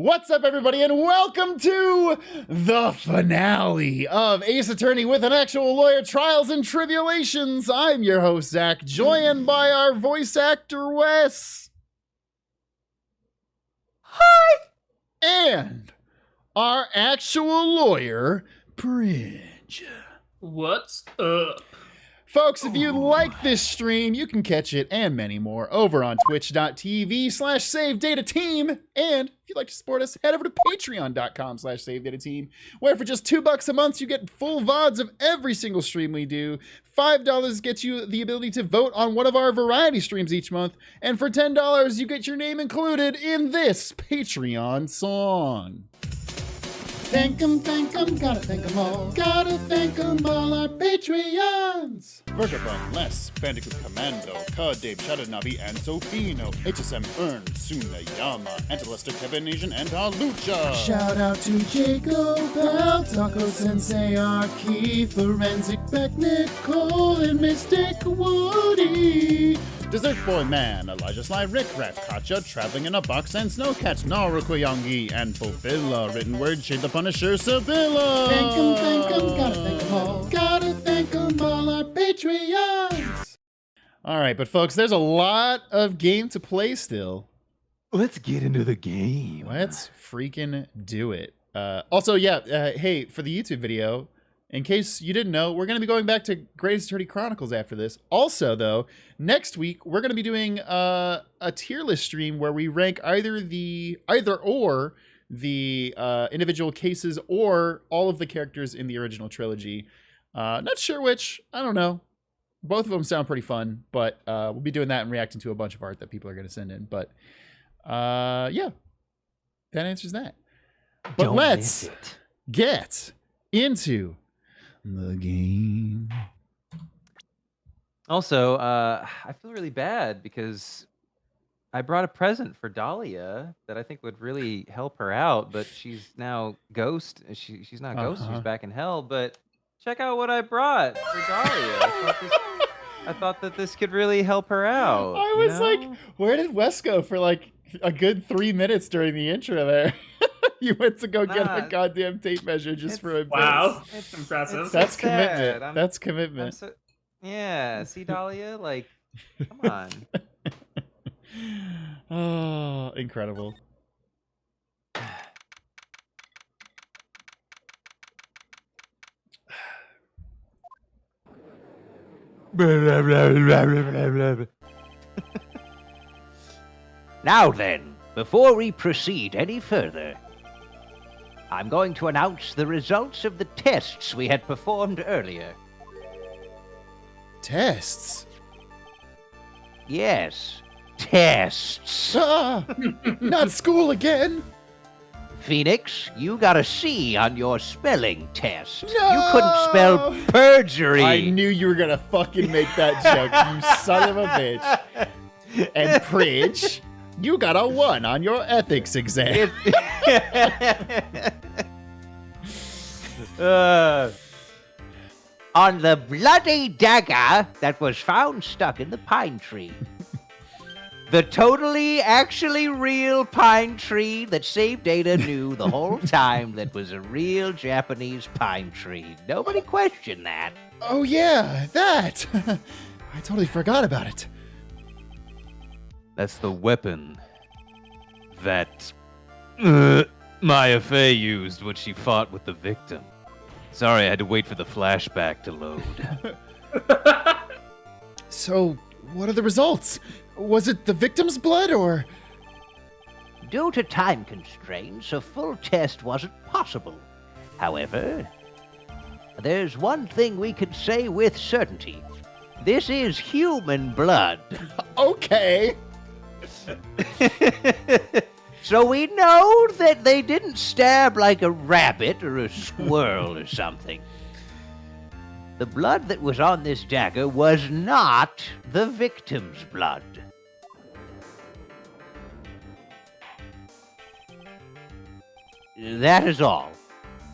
What's up, everybody, and welcome to the finale of Ace Attorney with an actual lawyer, Trials and Tribulations. I'm your host, Zach, joined by our voice actor, Wes. Hi! And our actual lawyer, Bridge. What's up? Folks, if you like this stream, you can catch it and many more over on twitch.tv/SaveDataTeam. And if you'd like to support us, head over to patreon.com/SaveDataTeam, where for just $2 a month, you get full VODs of every single stream we do. $5 gets you the ability to vote on one of our variety streams each month. And for $10, you get your name included in this Patreon song. Thank 'em, gotta thank 'em all. Gotta thank 'em all, our Patreons. Vagabond, Les, Bandicoot Commando, Cud, Dave, Shadanabi, and Sofino, HSM, Ern, Sunayama, Antelester, Kevin, Asian, and Alucha. Shout out to Jacob, Bell, Taco Sensei, Arky, Forensic Beck, Nicole, and Mystic Woody. Dessert Boy Man, Elijah Sly, Rick Raff, Katja, Traveling in a Box, and Snowcatch, Naruko Yangi, and Fulfilla, Written Word, Shade the Punisher, Sibylla. Thank 'em, gotta thank 'em all. Gotta thank 'em all, our Patreons. All right, but folks, there's a lot of game to play still. Let's get into the game. Let's freaking do it. Also, hey, for the YouTube video, in case you didn't know, we're going to be going back to Greatest Attorney Chronicles after this. Also, though, next week, we're going to be doing a tier list stream where we rank either the individual cases or all of the characters in the original trilogy. Not sure which. I don't know. Both of them sound pretty fun, but we'll be doing that and reacting to a bunch of art that people are going to send in. But yeah, that answers that. But Don't let's miss it. get into the game. Also, I feel really bad because I brought a present for Dahlia that I think would really help her out, but she's now ghost. She's not ghost. She's back in hell. But check out what I brought for Dahlia. I thought that this could really help her out. I was like, where did Wes go for like a good 3 minutes during the intro there? You went to go get a goddamn tape measure just for a bit. Wow, it's impressive. That's commitment. That's commitment. Yeah, see, Dahlia? Like, come on. Oh, incredible. Now then, before we proceed any further, I'm going to announce the results of the tests we had performed earlier. Tests? Yes, tests. Not school again. Phoenix, you got a C on your spelling test. No! You couldn't spell perjury. I knew you were gonna fucking make that joke, you son of a bitch. And Pridge, you got a 1 on your ethics exam. On the bloody dagger that was found stuck in the pine tree. The totally, actually real pine tree that Save Data knew the whole time that was a real Japanese pine tree. Nobody questioned that. Oh yeah, that. I totally forgot about it. That's the weapon that Maya Fey used when she fought with the victim. Sorry, I had to wait for the flashback to load. So, what are the results? Was it the victim's blood, or...? Due to time constraints, a full test wasn't possible. However, there's one thing we can say with certainty. This is human blood. Okay. So we know that they didn't stab like a rabbit or a squirrel or something. The blood that was on this dagger was not the victim's blood. That is all.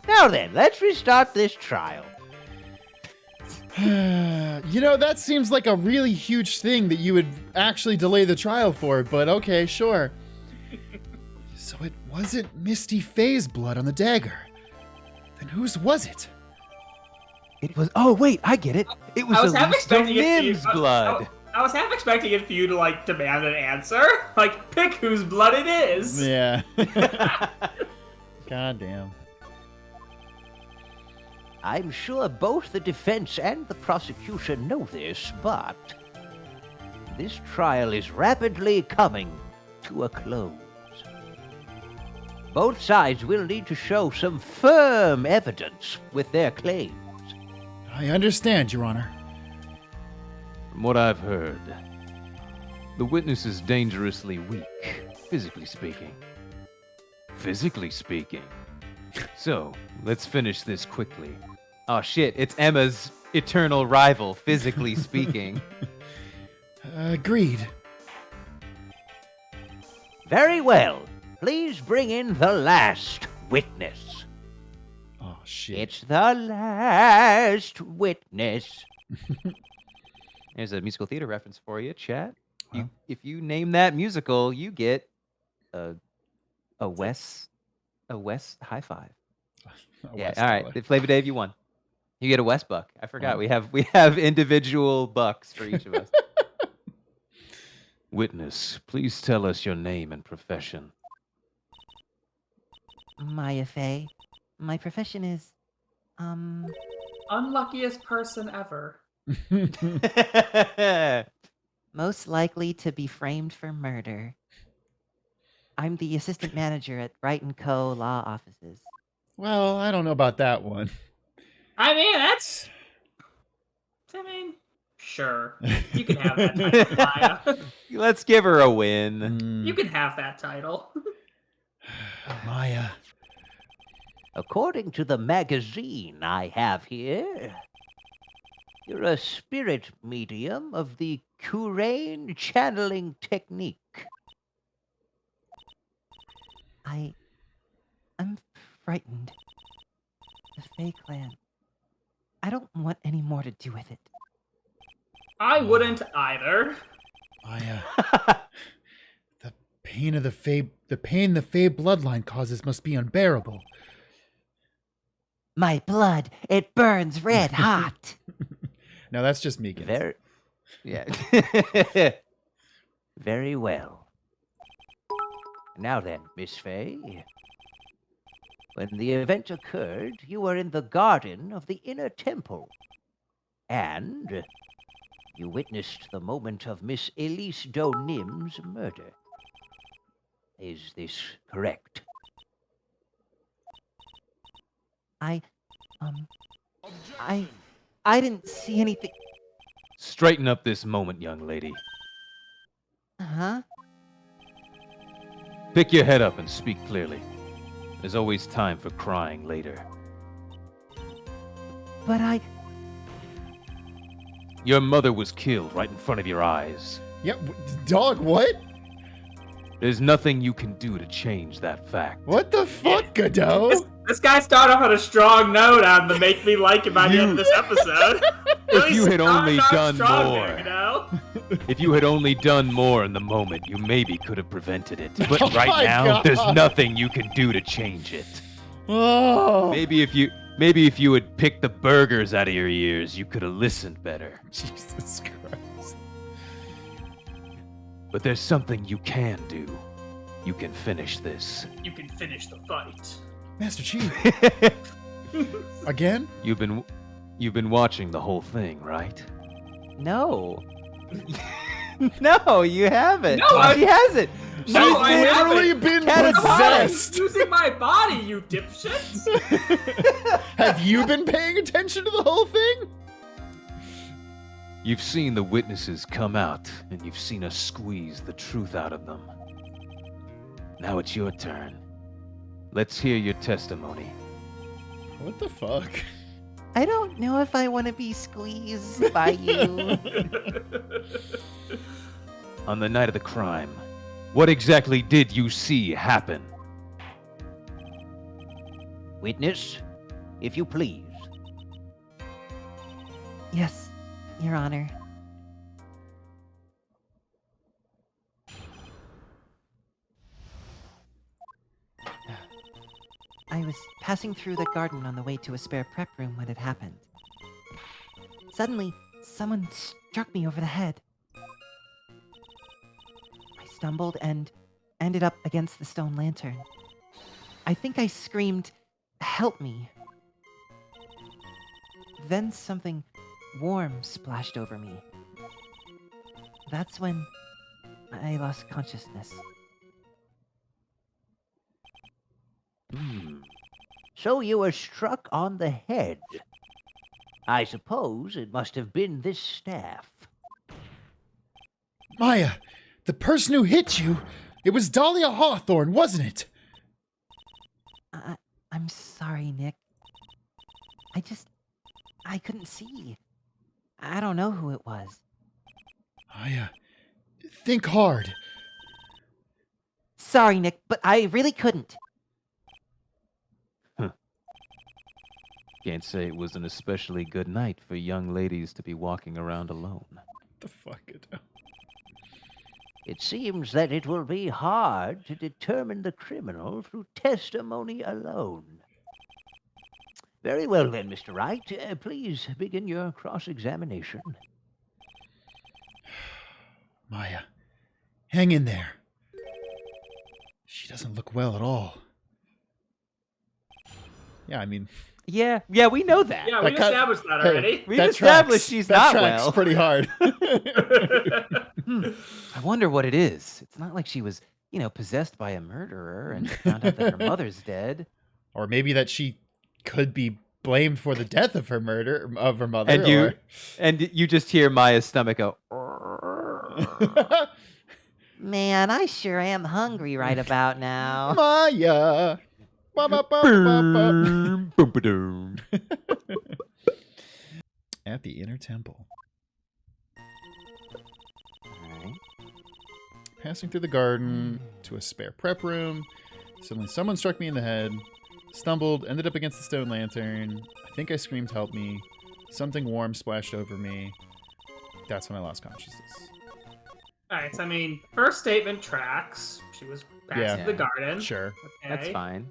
Now then, let's restart this trial. You know, that seems like a really huge thing that you would actually delay the trial for, but okay, sure. So it wasn't Misty Faye's blood on the dagger. Then whose was it? It was. Oh wait, I get it. It was I was half Elise expecting it to Mim's be- blood. I was half expecting it for you to, like, demand an answer. Like, pick whose blood it is. Yeah. God damn. I'm sure both the defense and the prosecution know this, but this trial is rapidly coming to a close. Both sides will need to show some firm evidence with their claims. I understand, Your Honor. From what I've heard, the witness is dangerously weak, physically speaking. Physically speaking. So, let's finish this quickly. Oh shit! It's Emma's eternal rival, physically speaking. Agreed. Very well. Please bring in the last witness. Oh, shit. It's the last witness. There's a musical theater reference for you, chat. Huh? If you name that musical, you get a Wes high five. Yeah, all right. Flavor Dave, you won. You get a West buck. I forgot Wow. we have individual bucks for each of us. Witness, please tell us your name and profession. Maya Fey. My profession is, Unluckiest person ever. most likely to be framed for murder. I'm the assistant manager at Wright & Co. Law Offices. Well, I don't know about that one. I mean, sure. You can have that title, Maya. Let's give her a win. You can have that title. Maya. According to the magazine I have here, you're a spirit medium of the Kurain channeling technique. I'm frightened. The Fey clan. I don't want any more to do with it. I wouldn't either. Maya. The pain the Fey bloodline causes must be unbearable. My blood, it burns red hot. No, that's just Megan. Very, Yeah. very well. Now then, Miss Fey. When the event occurred, you were in the garden of the inner temple. And you witnessed the moment of Miss Elise Donim's murder. Is this correct? I didn't see anything. Straighten up this moment, young lady. Huh? Pick your head up and speak clearly. There's always time for crying later. But Your mother was killed right in front of your eyes. Yep. Dog, what? There's nothing you can do to change that fact. What the fuck, Godot? This guy started off on a strong note on the make me like it by the end of this episode. If you had only done strong more. there, you know? If you had only done more in the moment, you maybe could have prevented it. But Oh right my now, God. there's nothing you can do to change it. Oh. Maybe if you had picked the burgers out of your ears, you could have listened better. Jesus Christ. But there's something you can do. You can finish this. You can finish the fight. Master Chief. Again? You've been watching the whole thing, right? No. No, you haven't. No, I- She hasn't. No, She's I been- haven't. Literally been Catatonic. possessed. Using my body, you dipshits. Have you been paying attention to the whole thing? You've seen the witnesses come out, and you've seen us squeeze the truth out of them. Now it's your turn. Let's hear your testimony. What the fuck? I don't know if I want to be squeezed by you. On the night of the crime, what exactly did you see happen? Witness, if you please. Yes, Your Honor. I was passing through the garden on the way to a spare prep room when it happened. Suddenly, someone struck me over the head. I stumbled and ended up against the stone lantern. I think I screamed, "Help me." Then something warm splashed over me. That's when I lost consciousness. So you were struck on the head. I suppose it must have been this staff. Maya, the person who hit you, it was Dahlia Hawthorne, wasn't it? I'm sorry, Nick. I couldn't see. I don't know who it was. Maya, think hard. Sorry, Nick, but I really couldn't. Can't say it was an especially good night for young ladies to be walking around alone. The fuck, Godot? It seems that it will be hard to determine the criminal through testimony alone. Very well then, Mr. Wright. Please begin your cross-examination. Maya, hang in there. She doesn't look well at all. Yeah, I mean... Yeah, we know that. Yeah, we That cut- established that Hey, already. We've that established tracks. she's that not tracks well. pretty hard. I wonder what it is. It's not like she was, possessed by a murderer and found out that her mother's dead. Or maybe that she could be blamed for the death of her mother. And you just hear Maya's stomach go. Man, I sure am hungry right about now. Maya. Ba, ba, ba, ba, Boom-ba-doom. At the inner temple. Alright. Passing through the garden to a spare prep room. Suddenly someone struck me in the head. Stumbled, ended up against the stone lantern. I think I screamed, "Help me." Something warm splashed over me. That's when I lost consciousness. Alright, so I mean, her statement tracks. She was passing Yeah. the garden. Sure. Okay. That's fine.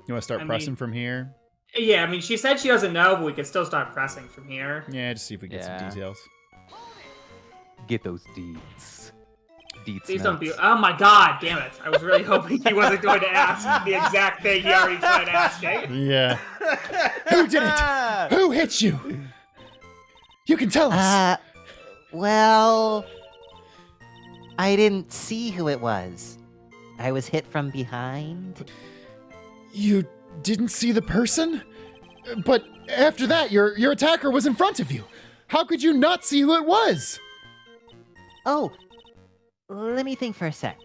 You want to start I pressing mean- from here? Yeah, I mean, she said she doesn't know, but we could still start pressing from here. Yeah, just see if we get Yeah. some details. Get those deeds. Deeds Please don't be. nuts. Oh my god, damn it. I was really hoping he wasn't going to ask the exact thing he already tried asking. Yeah. Who did it? Who hit you? You can tell us. Well, I didn't see who it was. I was hit from behind. You didn't see the person? But after that, your attacker was in front of you. How could you not see who it was? Oh, let me think for a sec.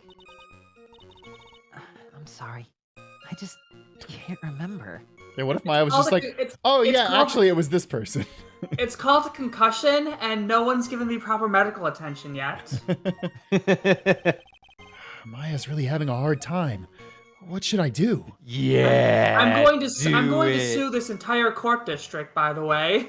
I'm sorry. I just can't remember. Yeah, what if Maya was Called just a- like, it's- oh it's yeah, called- actually it was this person. It's called a concussion, and no one's given me proper medical attention yet. Maya's really having a hard time. What should I do? Yeah. I'm going to do sue this entire court district, by the way,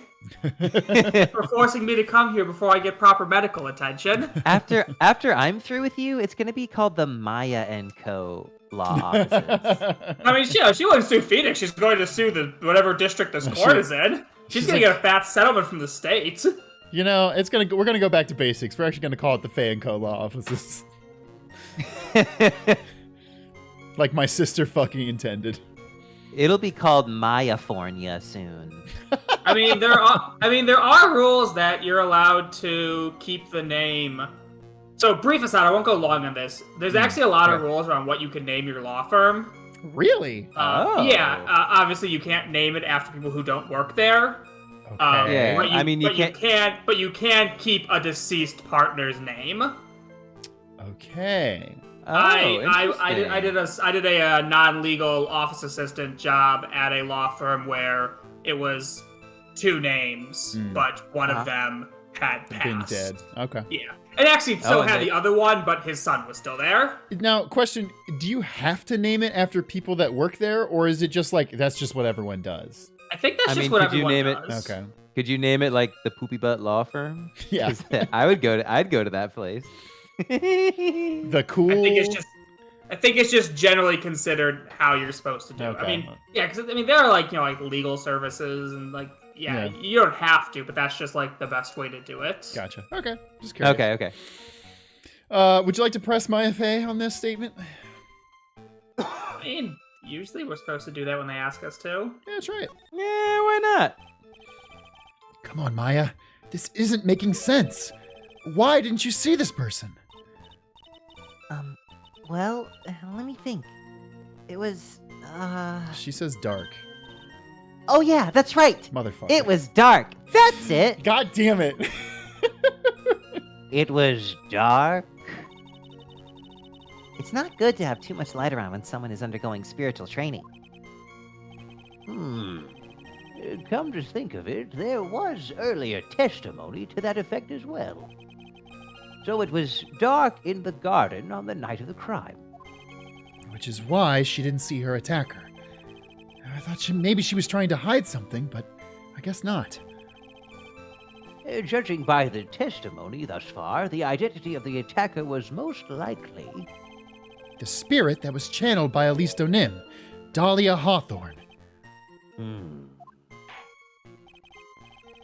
for forcing me to come here before I get proper medical attention. After I'm through with you, it's gonna be called the Maya and Co. law offices. I mean, she wouldn't sue Phoenix. She's going to sue the whatever district this court is in. She's gonna get a fat settlement from the state. You know, we're gonna go back to basics. We're actually gonna call it the Faye and Co. law offices. Like my sister fucking intended. It'll be called Mayafornia soon. I mean, there are rules that you're allowed to keep the name. So, brief aside, I won't go long on this. There's actually a lot of rules around what you can name your law firm. Really? Yeah, obviously you can't name it after people who don't work there. Okay. Yeah, But you can keep a deceased partner's name. Okay. I did a non-legal office assistant job at a law firm where it was 2 names, but one of them had Been passed. dead. Okay. Yeah, and actually still and had they- the other one, but his son was still there. Now, question: do you have to name it after people that work there, or is it just like that's just what everyone does? I think that's I just mean, what could you everyone name it- does. Okay. Could you name it like the Poopy Butt Law Firm? Yeah. 'Cause I'd go to that place. The cool. I think it's I think it's just generally considered how you're supposed to do it. I Okay. mean, yeah, because I mean there are like like legal services and like Yeah. you don't have to, but that's just like the best way to do it. Gotcha. Okay. Just curious. Okay. Would you like to press my FA on this statement? I mean, usually we're supposed to do that when they ask us to. Yeah, that's right. Yeah, why not? Come on, Maya. This isn't making sense. Why didn't you see this person? Well, let me think. It was, She says dark. Oh yeah, that's right. Motherfucker. It was dark. That's it. God damn it. It was dark. It's not good to have too much light around when someone is undergoing spiritual training. Come to think of it, there was earlier testimony to that effect as well. So it was dark in the garden on the night of the crime. Which is why she didn't see her attacker. I thought maybe she was trying to hide something, but I guess not. Judging by the testimony thus far, the identity of the attacker was most likely... The spirit that was channeled by Elise Donim, Dahlia Hawthorne.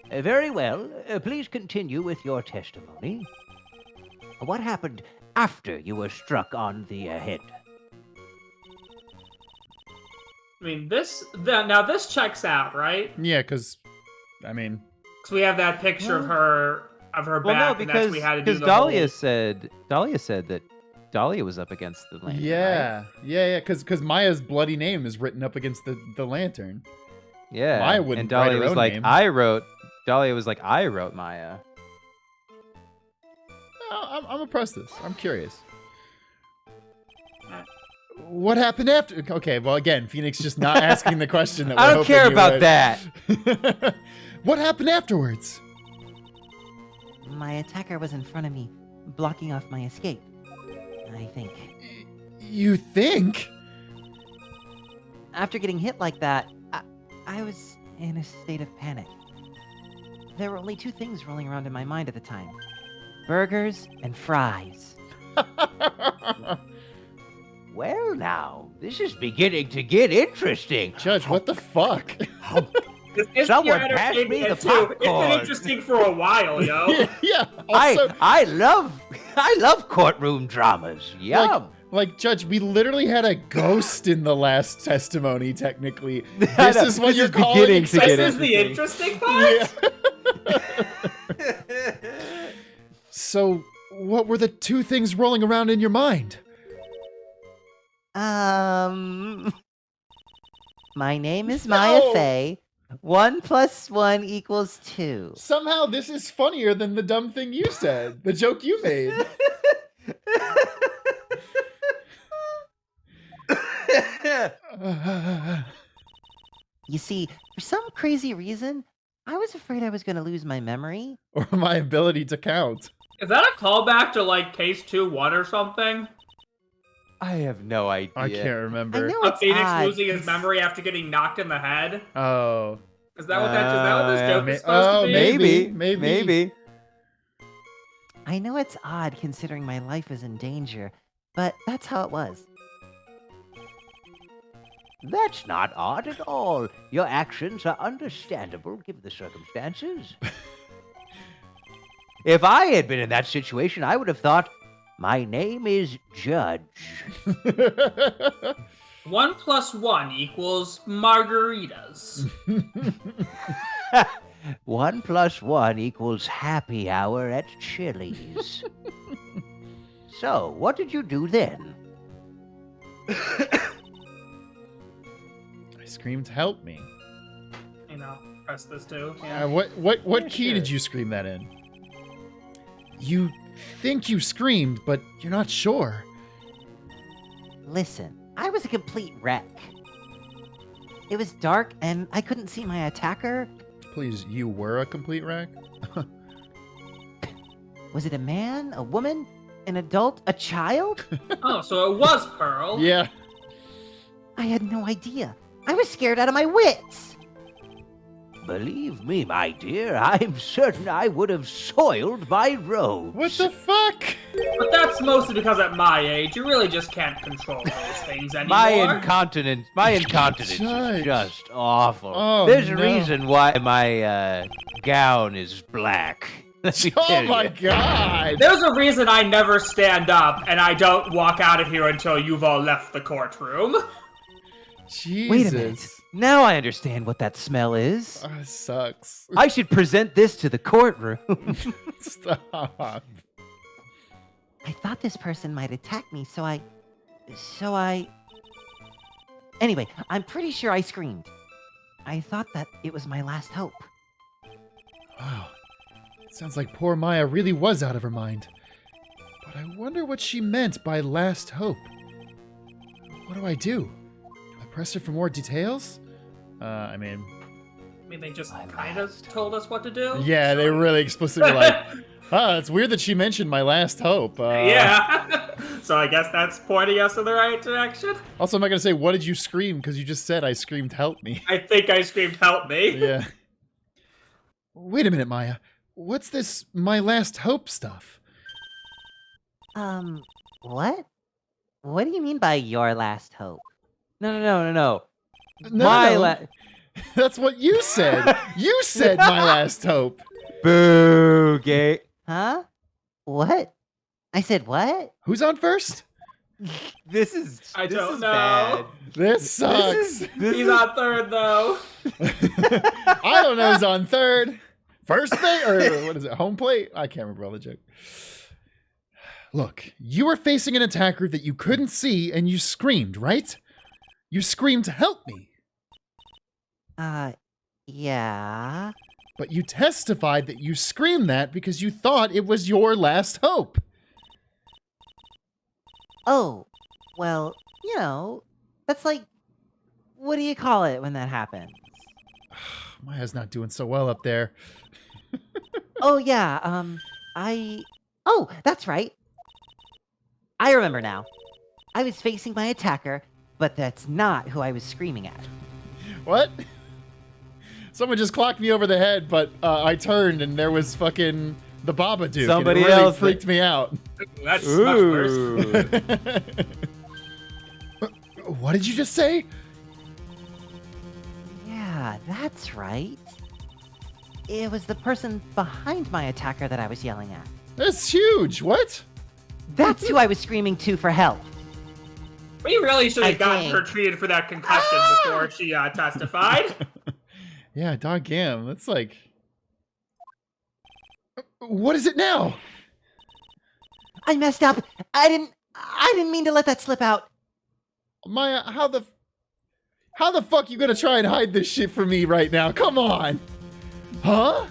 Very well. Please continue with your testimony. What happened after you were struck on the head? I mean, this checks out, right? Yeah, because, I mean... Because we have that picture of her Well, back, no, and because that's we had to do the Dahlia whole... said that Dahlia was up against the lantern. Yeah, right? yeah, because Maya's bloody name is written up against the lantern. Yeah. Maya wouldn't and Dahlia write her was own like, name. Dahlia was like, I wrote Maya. I'm gonna press this. I'm curious. What happened after? Okay, well, again, Phoenix just not asking the question that we're I don't hoping care you about would. that. What happened afterwards? My attacker was in front of me, blocking off my escape. I think. You think? After getting hit like that, I was in a state of panic. There were only two things rolling around in my mind at the time. Burgers and fries. Well, now, this is beginning to get interesting. Judge, what the fuck? Someone pass me the It's been popcorn. interesting for a while, yo. Yeah. Also, I love courtroom dramas. Yum. like, Judge, we literally had a ghost in the last testimony, technically. I This know, is what this you're is calling beginning to get This is the interesting part. Yeah. So, what were the two things rolling around in your mind? My name is Maya No. Fey. 1 + 1 = 2. Somehow this is funnier than the dumb thing you said, the joke you made. You see, for some crazy reason, I was afraid I was going to lose my memory. Or my ability to count. Is that a callback to like case 2-1 or something? I have no idea. I can't remember. I know Of it's Phoenix odd, losing his 'cause memory after getting knocked in the head? Oh. Is that what this joke ma- is supposed oh, to be? Maybe. I know it's odd considering my life is in danger, but that's how it was. That's not odd at all. Your actions are understandable given the circumstances. If I had been in that situation, I would have thought, my name is Judge. 1 + 1 = margaritas. 1 + 1 = happy hour at Chili's. So, what did you do then? I screamed, help me. You know, press this too. Yeah. What Yeah, key sure. did you scream that in? You think you screamed, but you're not sure. Listen, I was a complete wreck. It was dark and I couldn't see my attacker. Please, you were a complete wreck? Was it a man, a woman, an adult, a child? Oh, so it was Pearl. Yeah. I had no idea. I was scared out of my wits. Believe me, my dear, I'm certain I would have soiled my robes. What the fuck? But that's mostly because at my age, you really just can't control those things anymore. My incontinence Judge. is just awful. Oh, There's a no. reason why my gown is black. Let me Oh tell my you. god! There's a reason I never stand up and I don't walk out of here until you've all left the courtroom. Jesus. Wait a minute. Now I understand what that smell is. Oh, it sucks. I should present this to the courtroom. Stop. I thought this person might attack me, so I... Anyway, I'm pretty sure I screamed. I thought that it was my last hope. Wow. It sounds like poor Maya really was out of her mind. But I wonder what she meant by last hope. What do? Do I press her for more details? I mean, they just kind of told us what to do. yeah, they really explicitly were like, it's weird that she mentioned my last hope. Yeah. So I guess that's pointing us in the right direction. Also, I'm not going to say, what did you scream? Because you just said I screamed, help me. I think I screamed, help me. Yeah. Wait a minute, Maya. What's this my last hope stuff? What? What do you mean by your last hope? No. No, My no. la- That's what you said. You said my last hope. Boo, gay. Huh? What? I said what? Who's on first? This is I this don't is know. This sucks. He's on third, though. I don't know who's on third. First thing, or what is it, home plate? I can't remember all the joke. Look, you were facing an attacker that you couldn't see and you screamed, right? You screamed, help me. Yeah. But you testified that you screamed that because you thought it was your last hope. Oh, well, you know, that's like, what do you call it when that happens? Maya's not doing so well up there. Oh, yeah, oh, that's right. I remember now. I was facing my attacker, but that's not who I was screaming at. What? Someone just clocked me over the head, but I turned and there was fucking the Babadook. Somebody and it really else freaked me out. That's much worse. Ooh. What did you just say? Yeah, that's right. It was the person behind my attacker that I was yelling at. That's huge. What? That's who I was screaming to for help. We really should I have gotten think. her treated for that concussion before she testified. Yeah, doggone. That's like... What is it now? I messed up. I didn't mean to let that slip out. Maya, how the fuck you gonna try and hide this shit from me right now? Come on. Huh?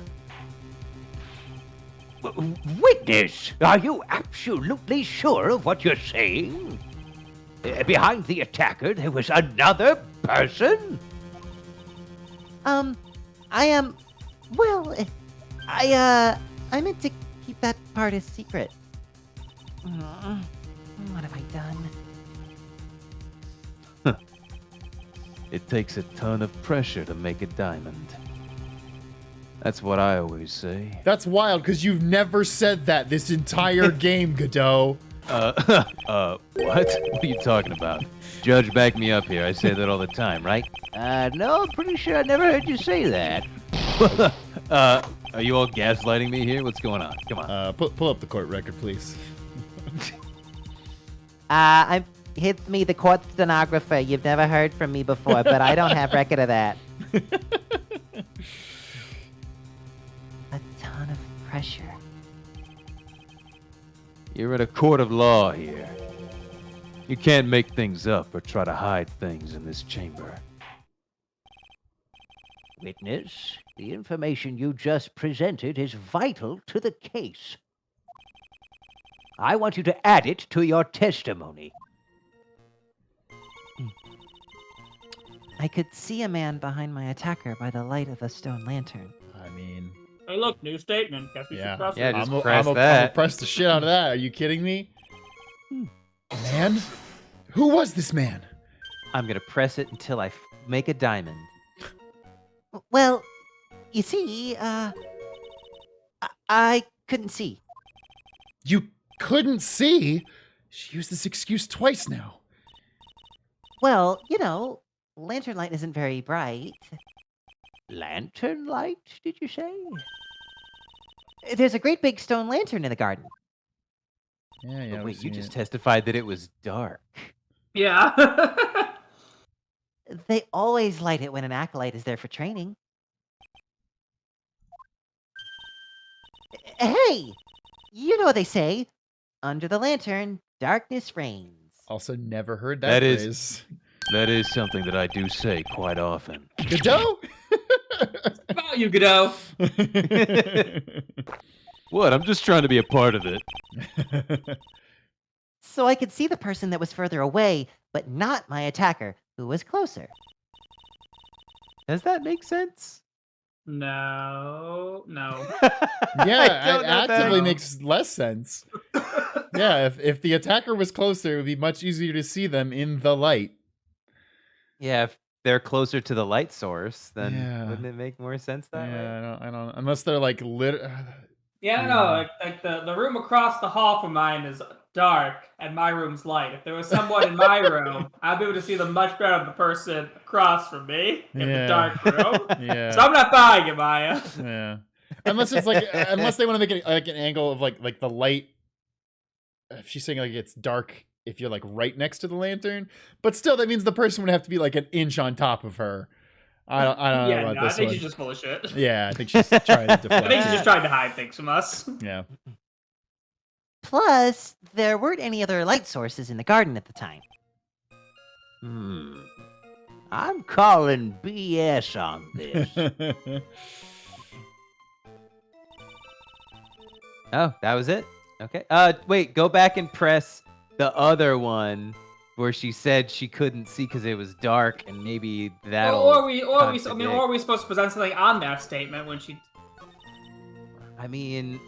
Witness, are you absolutely sure of what you're saying? Behind the attacker, there was another person? I am, well, I meant to keep that part a secret. What have I done? It takes a ton of pressure to make a diamond. That's what I always say. That's wild, because you've never said that this entire game, Godot. What? What are you talking about? Judge, back me up here. I say that all the time, right? No, I'm pretty sure I never heard you say that. Are you all gaslighting me here? What's going on? Come on. Pull up the court record, please. It's me, the court stenographer. You've never heard from me before, but I don't have record of that. A ton of pressure. You're in a court of law here. You can't make things up or try to hide things in this chamber. Witness, the information you just presented is vital to the case. I want you to add it to your testimony. I could see a man behind my attacker by the light of the stone lantern. I mean, Hey, look, new statement. Guess we Yeah. should cross Yeah, it. just I'm press gonna that. press the shit out of that. Are you kidding me? Man? Who was this man? I'm gonna press it until I make a diamond. Well, you see, I couldn't see. You couldn't see? She used this excuse twice now. Well, lantern light isn't very bright. Lantern light, did you say? There's a great big stone lantern in the garden. Yeah, But we've wait, you seen just it. testified that it was dark. Yeah. They always light it when an acolyte is there for training. Hey! You know what they say. Under the lantern, darkness reigns. Also never heard That that is- phrase. That is something that I do say quite often. Godot? About you, Godot. What? I'm just trying to be a part of it. So I could see the person that was further away, but not my attacker, who was closer. Does that make sense? No. Yeah, don't it know that. actively makes less sense. Yeah, if the attacker was closer, it would be much easier to see them in the light. Yeah, if they're closer to the light source, then Yeah. wouldn't it make more sense that way? Yeah, I don't. Unless they're like Yeah, no. Like the room across the hall from mine is dark, and my room's light. If there was someone in my room, I'd be able to see them much better than the person across from me in Yeah. the dark room. Yeah. So I'm not buying it, Maya. Yeah. Unless it's like, unless they want to make it like an angle of like the light. If she's saying like it's dark if you're like right next to the lantern, but still that means the person would have to be like an inch on top of her. I don't know Yeah, about no, I this think one. she's just full of shit. Yeah, I think she's trying to deflect. I think she's just trying to hide things from us. Yeah. Plus, there weren't any other light sources in the garden at the time. I'm calling BS on this. Oh, that was it? Okay. Wait, go back and press the other one where she said she couldn't see because it was dark, and maybe that'll. Or are we contradict. supposed to present something on that statement when she? I mean,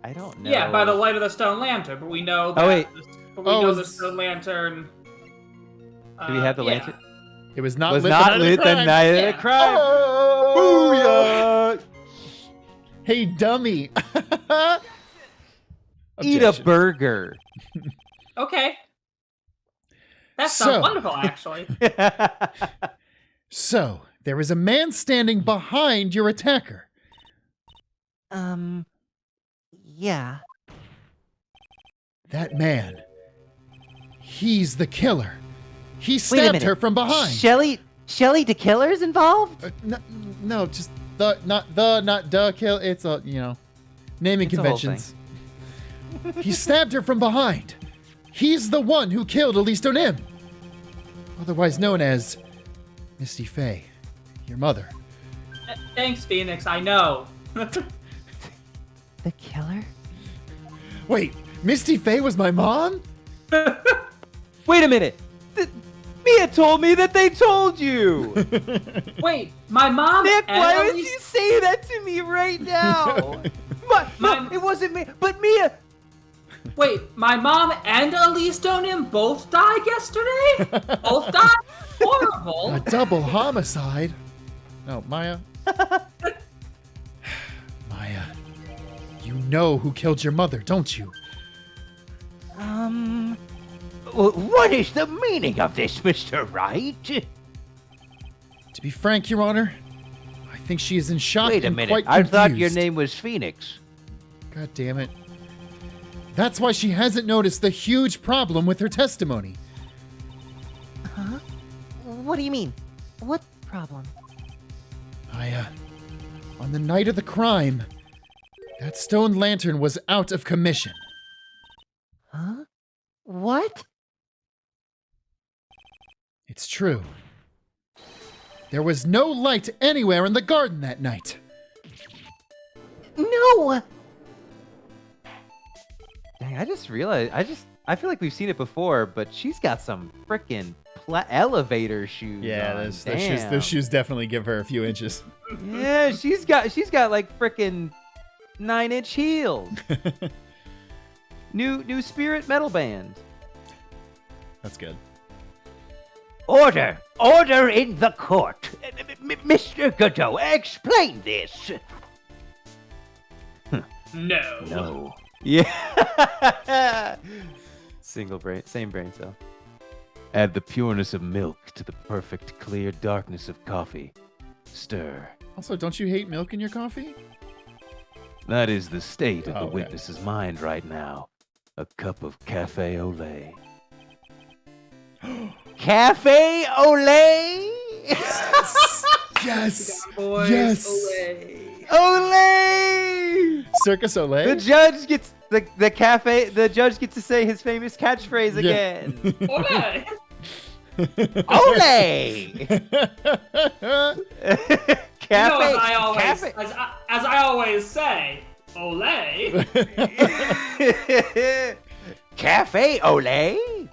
I don't know. Yeah, by the light of the stone lantern, but we know that. Oh, wait. But we know the it's- stone lantern. Do we have the yeah. lantern? It was not Was lit not the lit the crime. night of Yeah. the crime. Oh! Booyah! Hey, dummy. Eat a Objection. burger. Okay. That So- sounds wonderful, actually. So, there is a man standing behind your attacker. Yeah. That man. He's the killer. He Wait a stabbed minute. her from behind. Shelly the killer's involved? No, just not duh kill. It's a, naming It's a whole conventions. He stabbed her from behind. He's the one who killed Elise O'Nim, otherwise known as Misty Faye, your mother. Thanks, Phoenix. I know. The killer? Wait, Misty Faye was my mom? Wait a minute. Mia told me that they told you. Wait, my mom Nick, and why would Elise- you say that to me right now? No, it wasn't me, but Mia. Wait, my mom and Elise Donim both died yesterday? Both died? Horrible. A double homicide. No, Maya. Maya, you know who killed your mother, don't you? What is the meaning of this, Mr. Wright? To be frank, Your Honor, I think she is in shock Wait a and minute. quite I thought your confused. name was Phoenix. God damn it. That's why she hasn't noticed the huge problem with her testimony. Huh? What do you mean? What problem? On the night of the crime, that stone lantern was out of commission. Huh? What? It's true. There was no light anywhere in the garden that night. No! Dang, I just realized. I feel like we've seen it before, but she's got some freaking elevator shoes. Yeah, on. those shoes definitely give her a few inches. Yeah, she's got like freaking 9-inch heels. New Spirit metal band. That's good. Order! Order in the court! Mr. Godot, explain this! No. No, Yeah. Single brain, same brain cell. Add the pureness of milk to the perfect clear darkness of coffee. Stir. Also, don't you hate milk in your coffee? That is the state of Oh, the yeah. witness's mind right now. A cup of cafe au lait. Cafe Olay? Yes! Boys, Yes! away. Olay! Circus Olay? The judge gets the cafe. The judge gets to say his famous catchphrase Yeah. again. Olay. Olay! Cafe. You know, as I always, cafe. as I always say, Olay. Cafe Olay?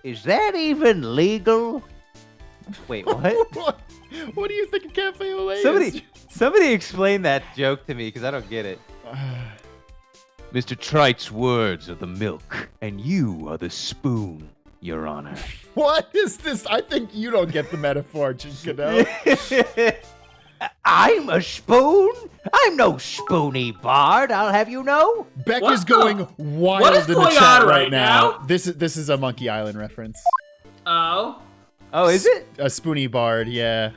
Is that even legal? Wait, what? What do you think a cafe Olay is? Somebody explain that joke to me because I don't get it. Mr. Trite's words are the milk, and you are the spoon, Your Honor. What is this? I think you don't get the metaphor, Godot. I'm a spoon? I'm no spoony bard, I'll have you know. Beck What is the- going what wild is in the going chat on right right now. now? This is a Monkey Island reference. Oh. Oh, is it? A spoony bard, yeah.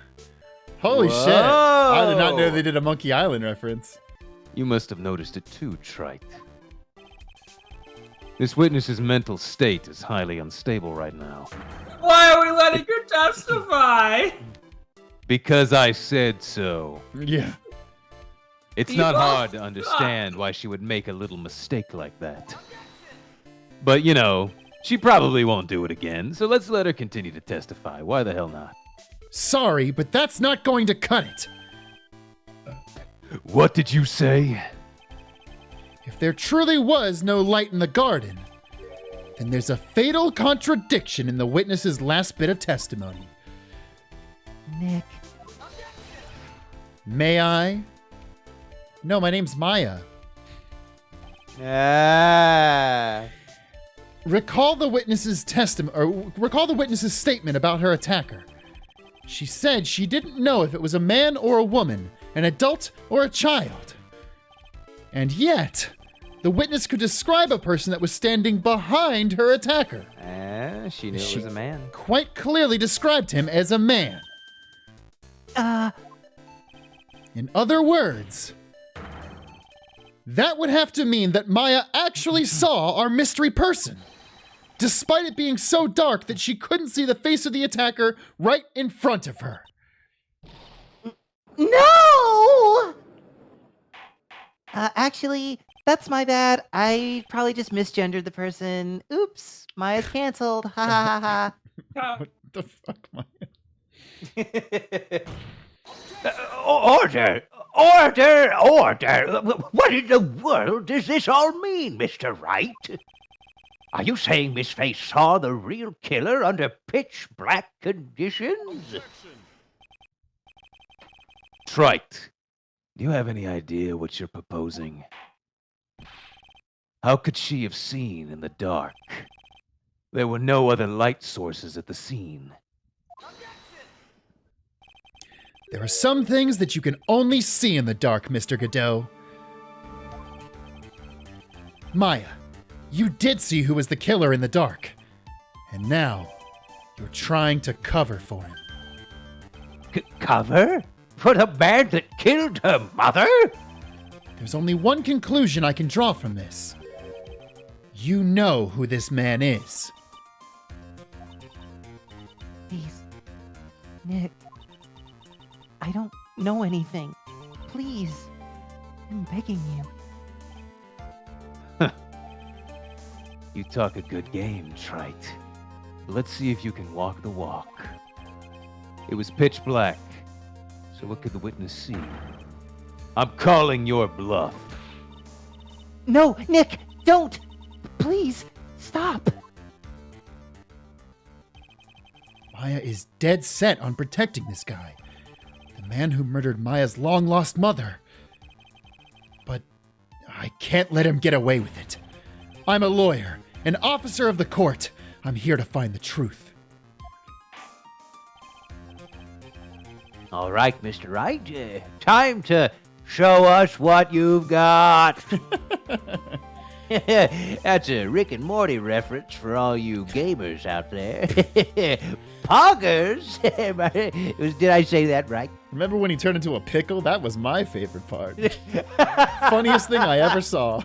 Holy shit. I did not know Whoa. they did a Monkey Island reference. You must have noticed it too, Trite. This witness's mental state is highly unstable right now. Why are we letting her testify? Because I said so. Yeah. It's You not both hard to understand why she would make a little mistake like that. But, you know, she probably won't do it again, so let's let her continue to testify. Why the hell not? Sorry, but that's not going to cut it. What did you say? If there truly was no light in the garden, then there's a fatal contradiction in the witness's last bit of testimony. Nick, May I? No, my name's Maya. Ah. Recall the witness's statement about her attacker. She said she didn't know if it was a man or a woman, an adult or a child. And yet, the witness could describe a person that was standing behind her attacker. She knew it was a man. Quite clearly described him as a man. In other words, that would have to mean that Maya actually saw our mystery person, despite it being so dark that she couldn't see the face of the attacker right in front of her. no! Actually, that's my bad. I probably just misgendered the person. Oops, Maya's canceled. Ha ha ha What the fuck, Maya? Order! Order! Order! What in the world does this all mean, Mr. Wright? Are you saying Miss Face saw the real killer under pitch black conditions? Trite, do you have any idea what you're proposing? How could she have seen in the dark? There were no other light sources at the scene. There are some things that you can only see in the dark, Mr. Godot. Maya, you did see who was the killer in the dark. And now, you're trying to cover for him. Cover? For the man that killed her mother? There's only one conclusion I can draw from this. You know who this man is. Please. Nick. I don't know anything. Please. I'm begging you. You talk a good game, Trite. Let's see if you can walk the walk. It was pitch black, so what could the witness see? I'm calling your bluff. No, Nick, don't! Please, stop! Maya is dead set on protecting this guy. The man who murdered Maya's long-lost mother. But I can't let him get away with it. I'm a lawyer, an officer of the court. I'm here to find the truth. All right, Mr. Wright. Time to show us what you've got. That's a Rick and Morty reference for all you gamers out there. Poggers? Did I say that right? Remember when he turned into a pickle? That was my favorite part. Funniest thing I ever saw.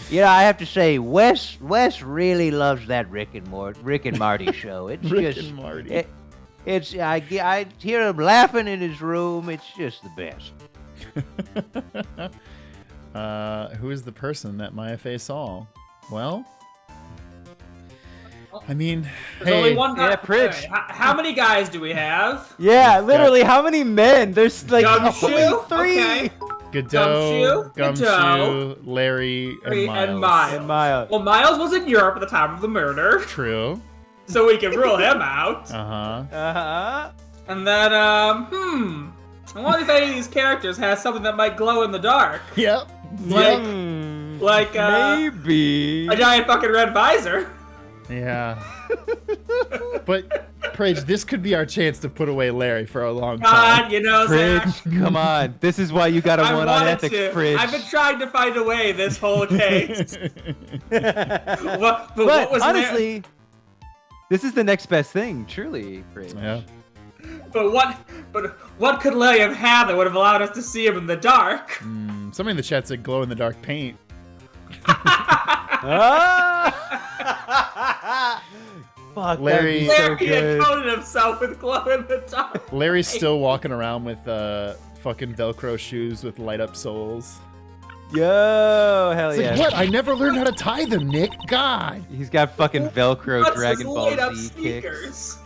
You know, I have to say, Wes really loves that Rick and Marty show. It's Rick just, and Marty. I hear him laughing in his room. It's just the best. Who is the person that Maya Fey saw? Well, I mean, There's only hey, one guy. yeah, Pridge. Okay, how many guys do we have? Yeah, literally, how many men? There's like Gumshoe? only 3. Okay. Godot, Gumshoe, Gumshoe, Larry, and Miles. And Miles. And Maya. Well, Miles was in Europe at the time of the murder, True. so we can rule him out. Uh-huh. And then, I wonder if any of these characters has something that might glow in the dark. Yep. Like, Maybe. a giant fucking red visor. Yeah. But, Pridge, this could be our chance to put away Larry for a long time. God, you know, Pridge, Zach, come on. This is why you got a I 1 on wanted ethics, to. Pridge. I've been trying to find a way this whole case. But but what was honestly, this is the next best thing, truly, Pridge. Yeah. But what could Larry have had that would have allowed us to see him in the dark? Somebody in the chat said glow in the dark paint. Ah! Fuck, Larry- that'd be so Larry had good. coated himself with glow in the dark. Larry's still walking around with fucking Velcro shoes with light up soles. Yo, hell It's yeah. like, what? I never learned how to tie them, Nick. God. He's got fucking Velcro What's Dragon his Ball laid-up Z kicks.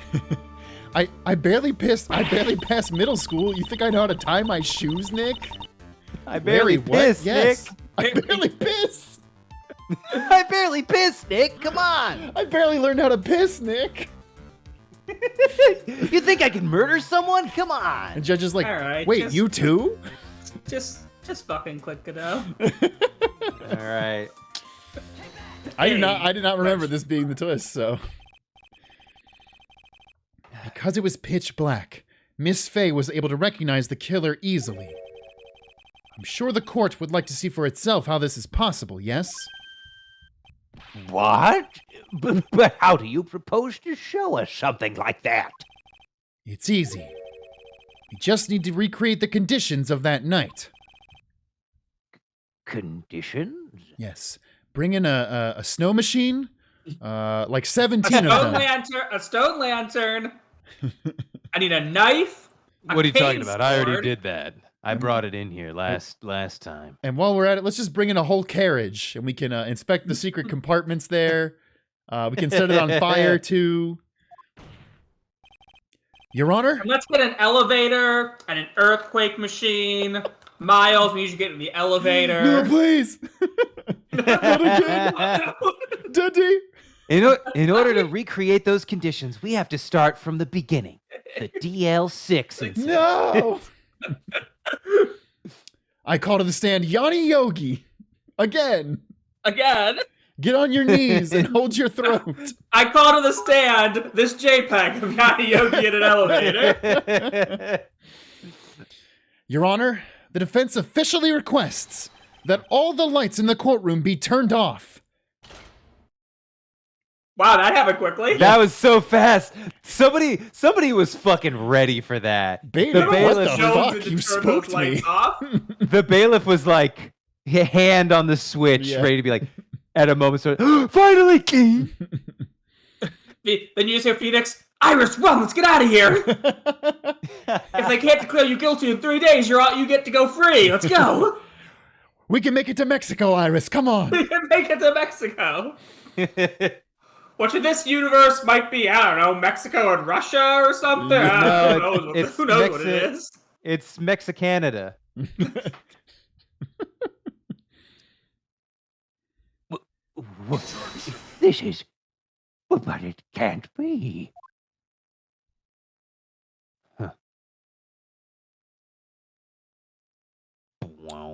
sneakers? I barely passed middle school. You think I know how to tie my shoes, Nick? I barely Larry, what? pissed, Yes. Nick. I barely pissed. I barely pissed, Nick. Come on. I barely learned how to piss, Nick. You think I can murder someone? Come on. And Judge is like, All right, wait, just- you too? Just fucking click Godot. All right. I did not remember this being the twist, so. Because it was pitch black, Miss Fey was able to recognize the killer easily. I'm sure the court would like to see for itself how this is possible, yes? What? But how do you propose to show us something like that? It's easy. We just need to recreate the conditions of that night. Conditions? Yes. Bring in a snow machine, like 17 of them. A stone lantern. I need a knife. a What are you talking cane about? I already sword. did that. I brought it in here last time. And while we're at it, let's just bring in a whole carriage, and we can inspect the secret compartments there. We can set it on fire, too. Your Honor? And let's get an elevator and an earthquake machine. Miles, we usually get in the elevator. No, please! Not again! Dundee! In order to recreate those conditions, we have to start from the beginning. The DL6 incident. No! I call to the stand Yanni Yogi. Again. Again, Get on your knees and hold your throat. I call to the stand this JPEG of Yanni Yogi in an elevator. Your Honor, the defense officially requests that all the lights in the courtroom be turned off. Wow, that happened quickly. That was so fast. Somebody was fucking ready for that. Beta, The what bailiff the Jones fuck? had to You turn those spooked me. lights off. The bailiff was like hand on the switch, Yeah. ready to be like at a moment's notice. Finally, King. Then you just hear Phoenix, Iris, run, let's get out of here. If they can't declare you guilty in 3 days, you get to go free. Let's go. We can make it to Mexico, Iris. Come on. We can make it to Mexico. Which in this universe might be, I don't know, Mexico and Russia or something. No, Who knows what it is? It's Mexicanada. This is... But it can't be.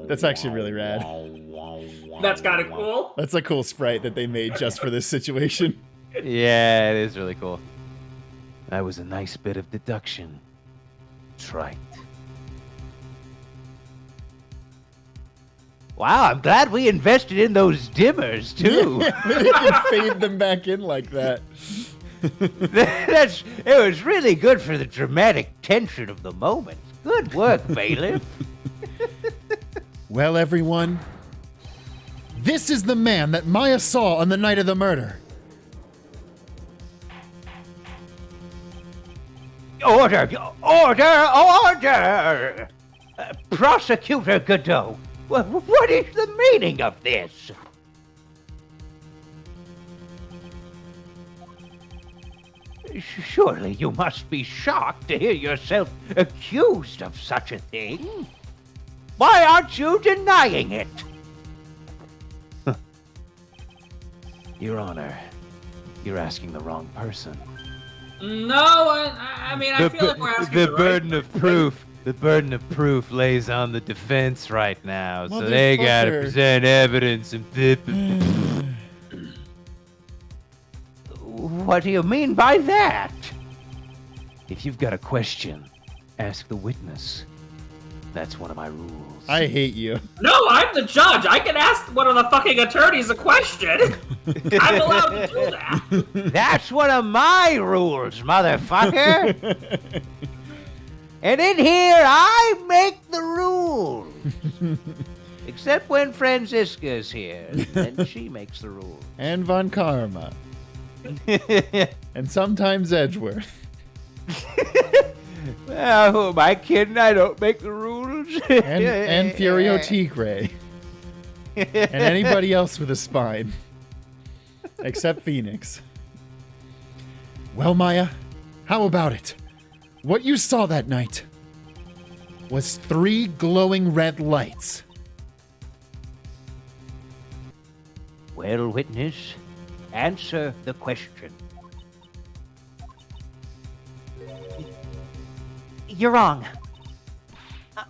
That's actually really rad. That's kind of cool. That's a cool sprite that they made just for this situation. Yeah, it is really cool. That was a nice bit of deduction. Trite. Wow, I'm glad we invested in those dimmers, too. Yeah, they can fade them back in like that. It was really good for the dramatic tension of the moment. Good work, bailiff. Well, everyone, this is the man that Maya saw on the night of the murder. Order! Order! Order! Prosecutor Godot, what is the meaning of this? Surely you must be shocked to hear yourself accused of such a thing. Why aren't you denying it? Your Honor, you're asking the wrong person. No, I mean, I feel like we're asking the the right burden of person. proof. The burden of proof lays on the defense right now, so they gotta Motherfucker. present evidence and. What do you mean by that? If you've got a question, ask the witness. That's one of my rules. I hate you. No, I'm the judge. I can ask one of the fucking attorneys a question. I'm allowed to do that. That's one of my rules, motherfucker. And in here, I make the rules. Except when Franziska's here. Then she makes the rules. And Von Karma. And sometimes Edgeworth. Well, who am I kidding? I don't make the rules. And Furio Tigre. And anybody else with a spine. Except Phoenix. Well, Maya, how about it? What you saw that night was 3 glowing red lights. Well, witness, answer the question. You're wrong.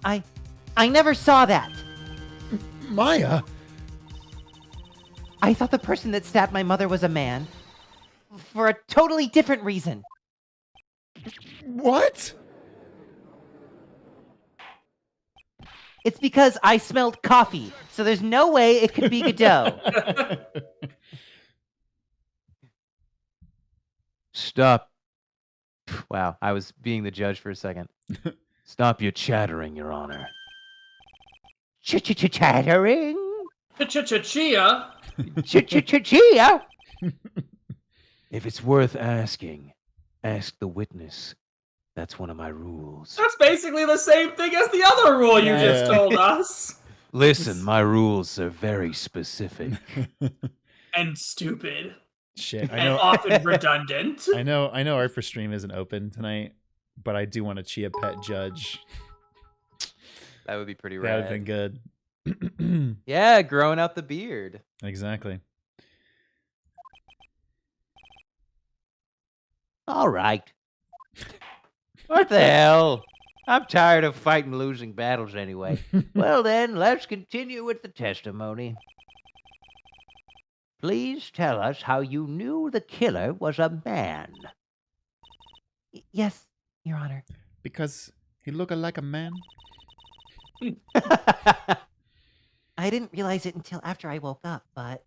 I never saw that. Maya? I thought the person that stabbed my mother was a man. For a totally different reason. What? It's because I smelled coffee, so there's no way it could be Godot. Stop. Wow, I was being the judge for a second. Stop your chattering, Your Honor. Chattering? Chia. Chia? If it's worth asking, ask the witness. That's one of my rules. That's basically the same thing as the other rule you just Yeah. told us. Listen, my rules are very specific. And stupid. Shit, I And know. often redundant. I know Art for Stream isn't open tonight, but I do want a Chia Pet judge. That would be pretty That would rad. have been good. Yeah, growing out the beard. Exactly. All right. What the hell? I'm tired of fighting losing battles anyway. Well then, let's continue with the testimony. Please tell us how you knew the killer was a man. Yes, Your Honor. Because he looked like a man. I didn't realize it until after I woke up, but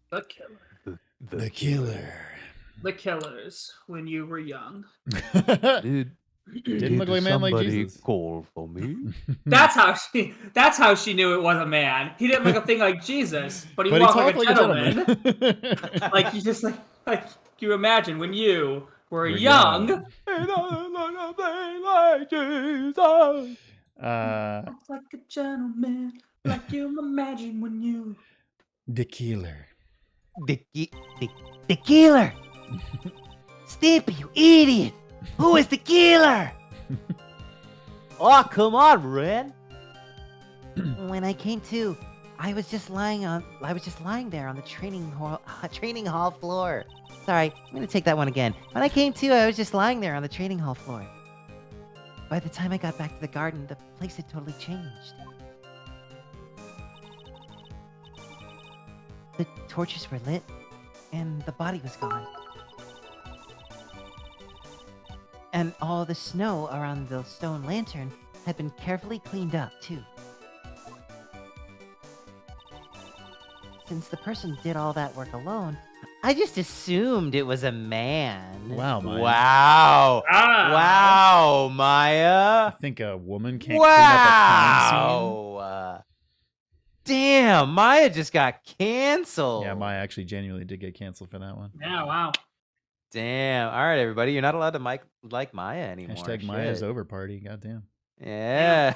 The killer. The killer. The killers when you were young. Did Didn't look like a man like somebody Jesus. call for me? That's how she knew it was a man. He didn't look a thing like Jesus, but he But walked talked like a gentleman. Like you just like you imagine when you were We're young. young. Walked like a gentleman, like you imagine when you. The killer. the killer. Stimpy, you idiot. Who is the killer? Oh, come on, Ren. When I came to, I was just lying there on the training hall floor. Sorry, I'm gonna take that one again. When I came to, I was just lying there on the training hall floor. By the time I got back to the garden, the place had totally changed. The torches were lit, and the body was gone. And all the snow around the stone lantern had been carefully cleaned up, too. Since the person did all that work alone, I just assumed it was a man. Wow, Maya. Wow. Ah. Wow, Maya. I think a woman can't clean up a crime scene. Wow. Damn, Maya just got canceled. Yeah, Maya actually genuinely did get canceled for that one. Yeah, wow. Damn. All right, everybody. You're not allowed to like Maya anymore. Hashtag Maya's Shit. over party. Goddamn. Yeah.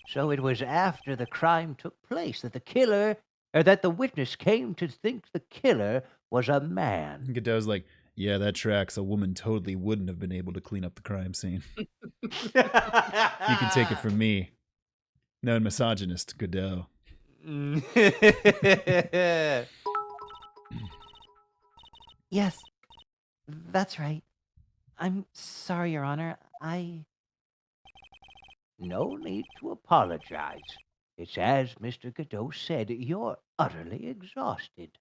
So it was after the crime took place that the witness came to think the killer was a man. Godot's like, yeah, that tracks. A woman totally wouldn't have been able to clean up the crime scene. You can take it from me, known misogynist Godot. Yes, that's right. I'm sorry, Your Honor. No need to apologize. It's as Mr. Godot said, you're utterly exhausted.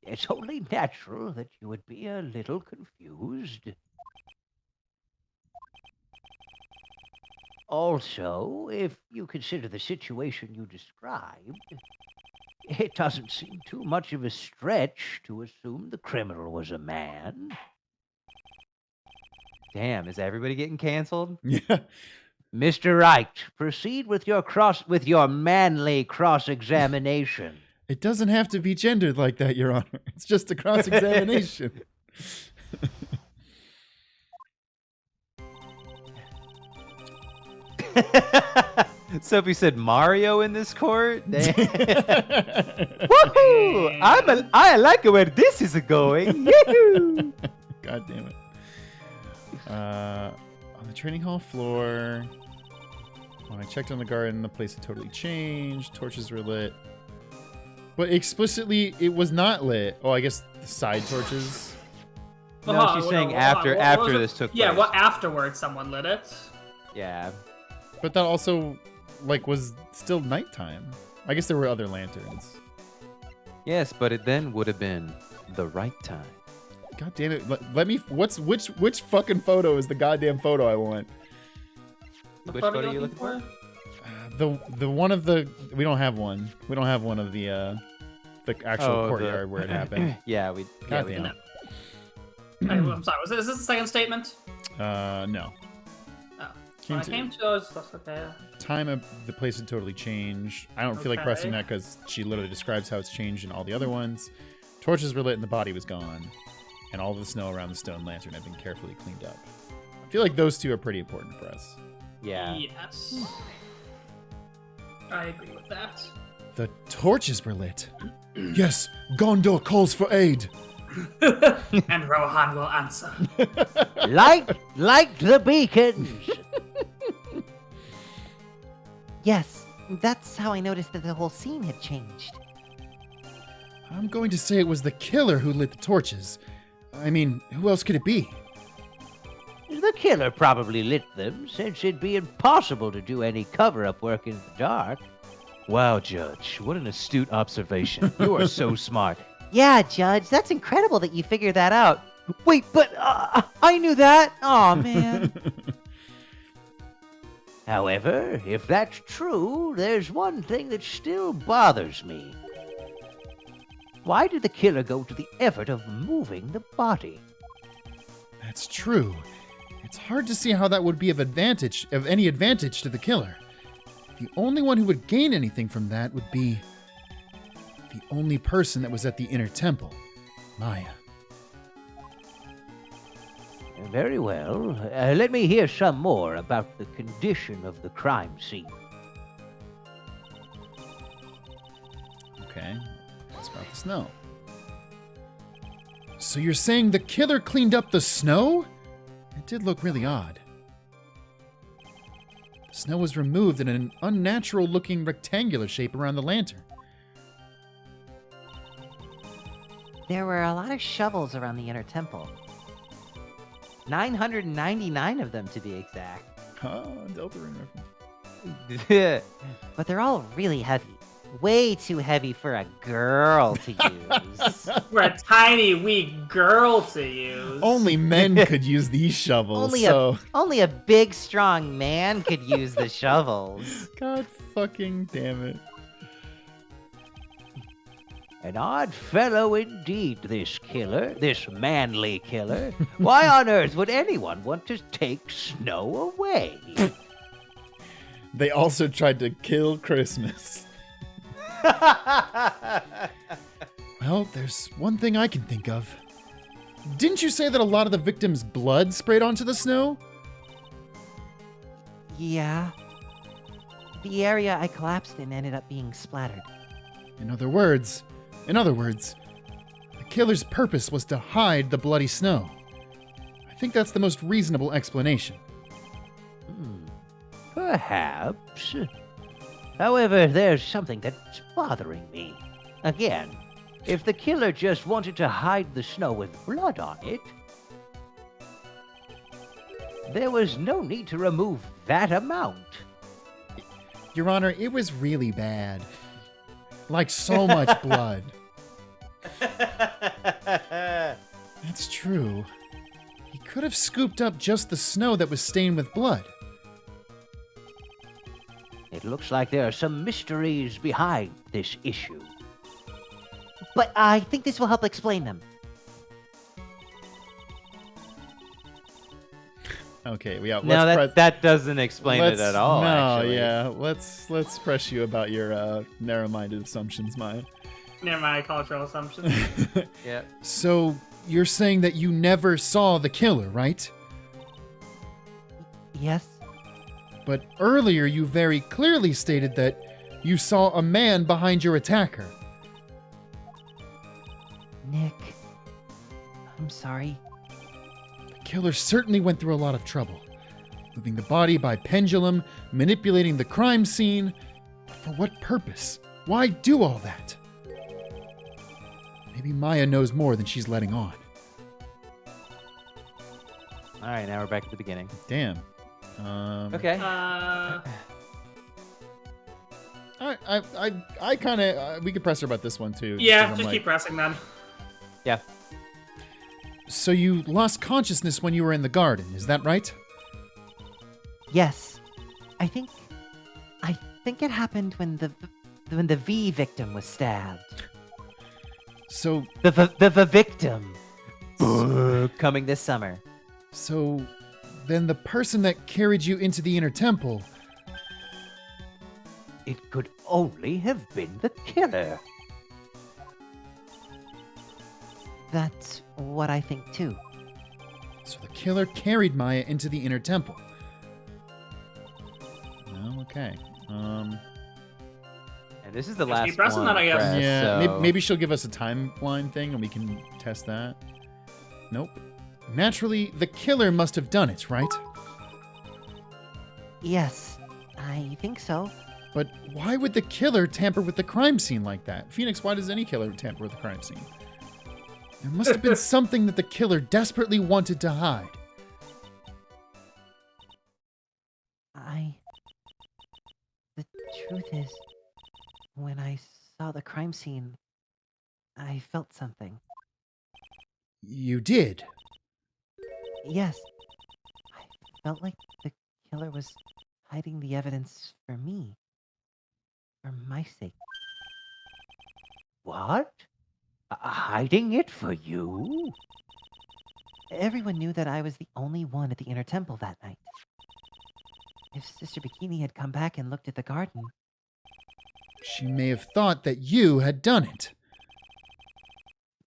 It's only natural that you would be a little confused. Also, if you consider the situation you described, it doesn't seem too much of a stretch to assume the criminal was a man. Damn, is everybody getting canceled? Yeah. Mr. Wright, proceed with your manly cross-examination. It doesn't have to be gendered like that, Your Honor. It's just a cross-examination. Sophie said Mario in this court. Damn. Woohoo! I like where this is going. Yahoo! God damn it. On the training hall floor, when I checked on the garden, the place had totally changed. Torches were lit. But explicitly, it was not lit. Oh, I guess the side torches. No, she's saying after this took place. Yeah, well, afterwards someone lit it. Yeah. But that also, like, was still nighttime. I guess there were other lanterns. Yes, but it then would have been the right time. God damn it. Let me, which fucking photo is the goddamn photo I want? Which photo are you looking for? The one of the, we don't have one. We don't have one of the actual courtyard where it happened. Yeah, we Goddamn. don't. I'm sorry, is this the second statement? No. Oh. When I came to us, that's okay. Time of the place had totally changed. I don't feel like pressing that because she literally describes how it's changed in all the other ones. Torches were lit and the body was gone. And all of the snow around the stone lantern had been carefully cleaned up. I feel like those two are pretty important for us. Yeah. Yes. I agree with that. The torches were lit. Yes, Gondor calls for aid. And Rohan will answer. Light the beacons. Yes, that's how I noticed that the whole scene had changed. I'm going to say it was the killer who lit the torches. I mean, who else could it be? The killer probably lit them, since it'd be impossible to do any cover-up work in the dark. Wow, Judge, what an astute observation. You are so smart. Yeah, Judge, that's incredible that you figured that out. Wait, but I knew that. Aw, man. However, if that's true, there's one thing that still bothers me. Why did the killer go to the effort of moving the body? That's true. It's hard to see how that would be of any advantage to the killer. The only one who would gain anything from that would be the only person that was at the inner temple, Maya. Very well. Let me hear some more about the condition of the crime scene. Okay, that's about the snow. So you're saying the killer cleaned up the snow? It did look really odd. The snow was removed in an unnatural-looking rectangular shape around the lantern. There were a lot of shovels around the inner temple. 999 of them, to be exact. Delta Ring reference. But they're all really heavy. way too heavy for a girl to use. For a tiny, weak girl to use. Only men could use these shovels. Only a big, strong man could use the shovels. God fucking damn it. An odd fellow indeed, this killer, this manly killer. Why on earth would anyone want to take Snow away? They also tried to kill Christmas. Well, there's one thing I can think of. Didn't you say that a lot of the victims' blood sprayed onto the snow? Yeah. The area I collapsed in ended up being splattered. In other words, the killer's purpose was to hide the bloody snow. I think that's the most reasonable explanation. Perhaps. However, there's something that's bothering me. Again, if the killer just wanted to hide the snow with blood on it, there was no need to remove that amount. Your Honor, it was really bad. Like so much blood. That's true. He could have scooped up just the snow that was stained with blood. It looks like there are some mysteries behind this issue. But I think this will help explain them. Okay, let's No, that doesn't explain it at all. No, actually. yeah. Let's press you about your narrow-minded assumptions, Maya. Near my cultural assumptions. Yeah. So you're saying that you never saw the killer, right? Yes? But earlier you very clearly stated that you saw a man behind your attacker. Nick, I'm sorry. The killer certainly went through a lot of trouble. Moving the body by pendulum, manipulating the crime scene. But for what purpose? Why do all that? Maybe Maya knows more than she's letting on. All right, now we're back at the beginning. Damn. Okay. I kind of we could press her about this one too. Yeah, because I'm just like, keep pressing then. Yeah. So you lost consciousness when you were in the garden, is that right? Yes. I think it happened when the V victim was stabbed. So The victim. Coming this summer. So then the person that carried you into the inner temple, It could only have been the killer. That's what I think too. so the killer carried Maya into the inner temple. Oh, okay. And this is the Just last keep pressing one. that, I guess. Press, Yeah, so- maybe she'll give us a timeline thing and we can test that. Nope. Naturally, the killer must have done it, right? Yes, I think so. But why would the killer tamper with the crime scene like that? Phoenix, why does any killer tamper with the crime scene? There must have been something that the killer desperately wanted to hide. The truth is, when I saw the crime scene, I felt something. You did? Yes. I felt like the killer was hiding the evidence for me. For my sake. What? Hiding it for you? Everyone knew that I was the only one at the inner temple that night. If Sister Bikini had come back and looked at the garden, She may have thought that you had done it.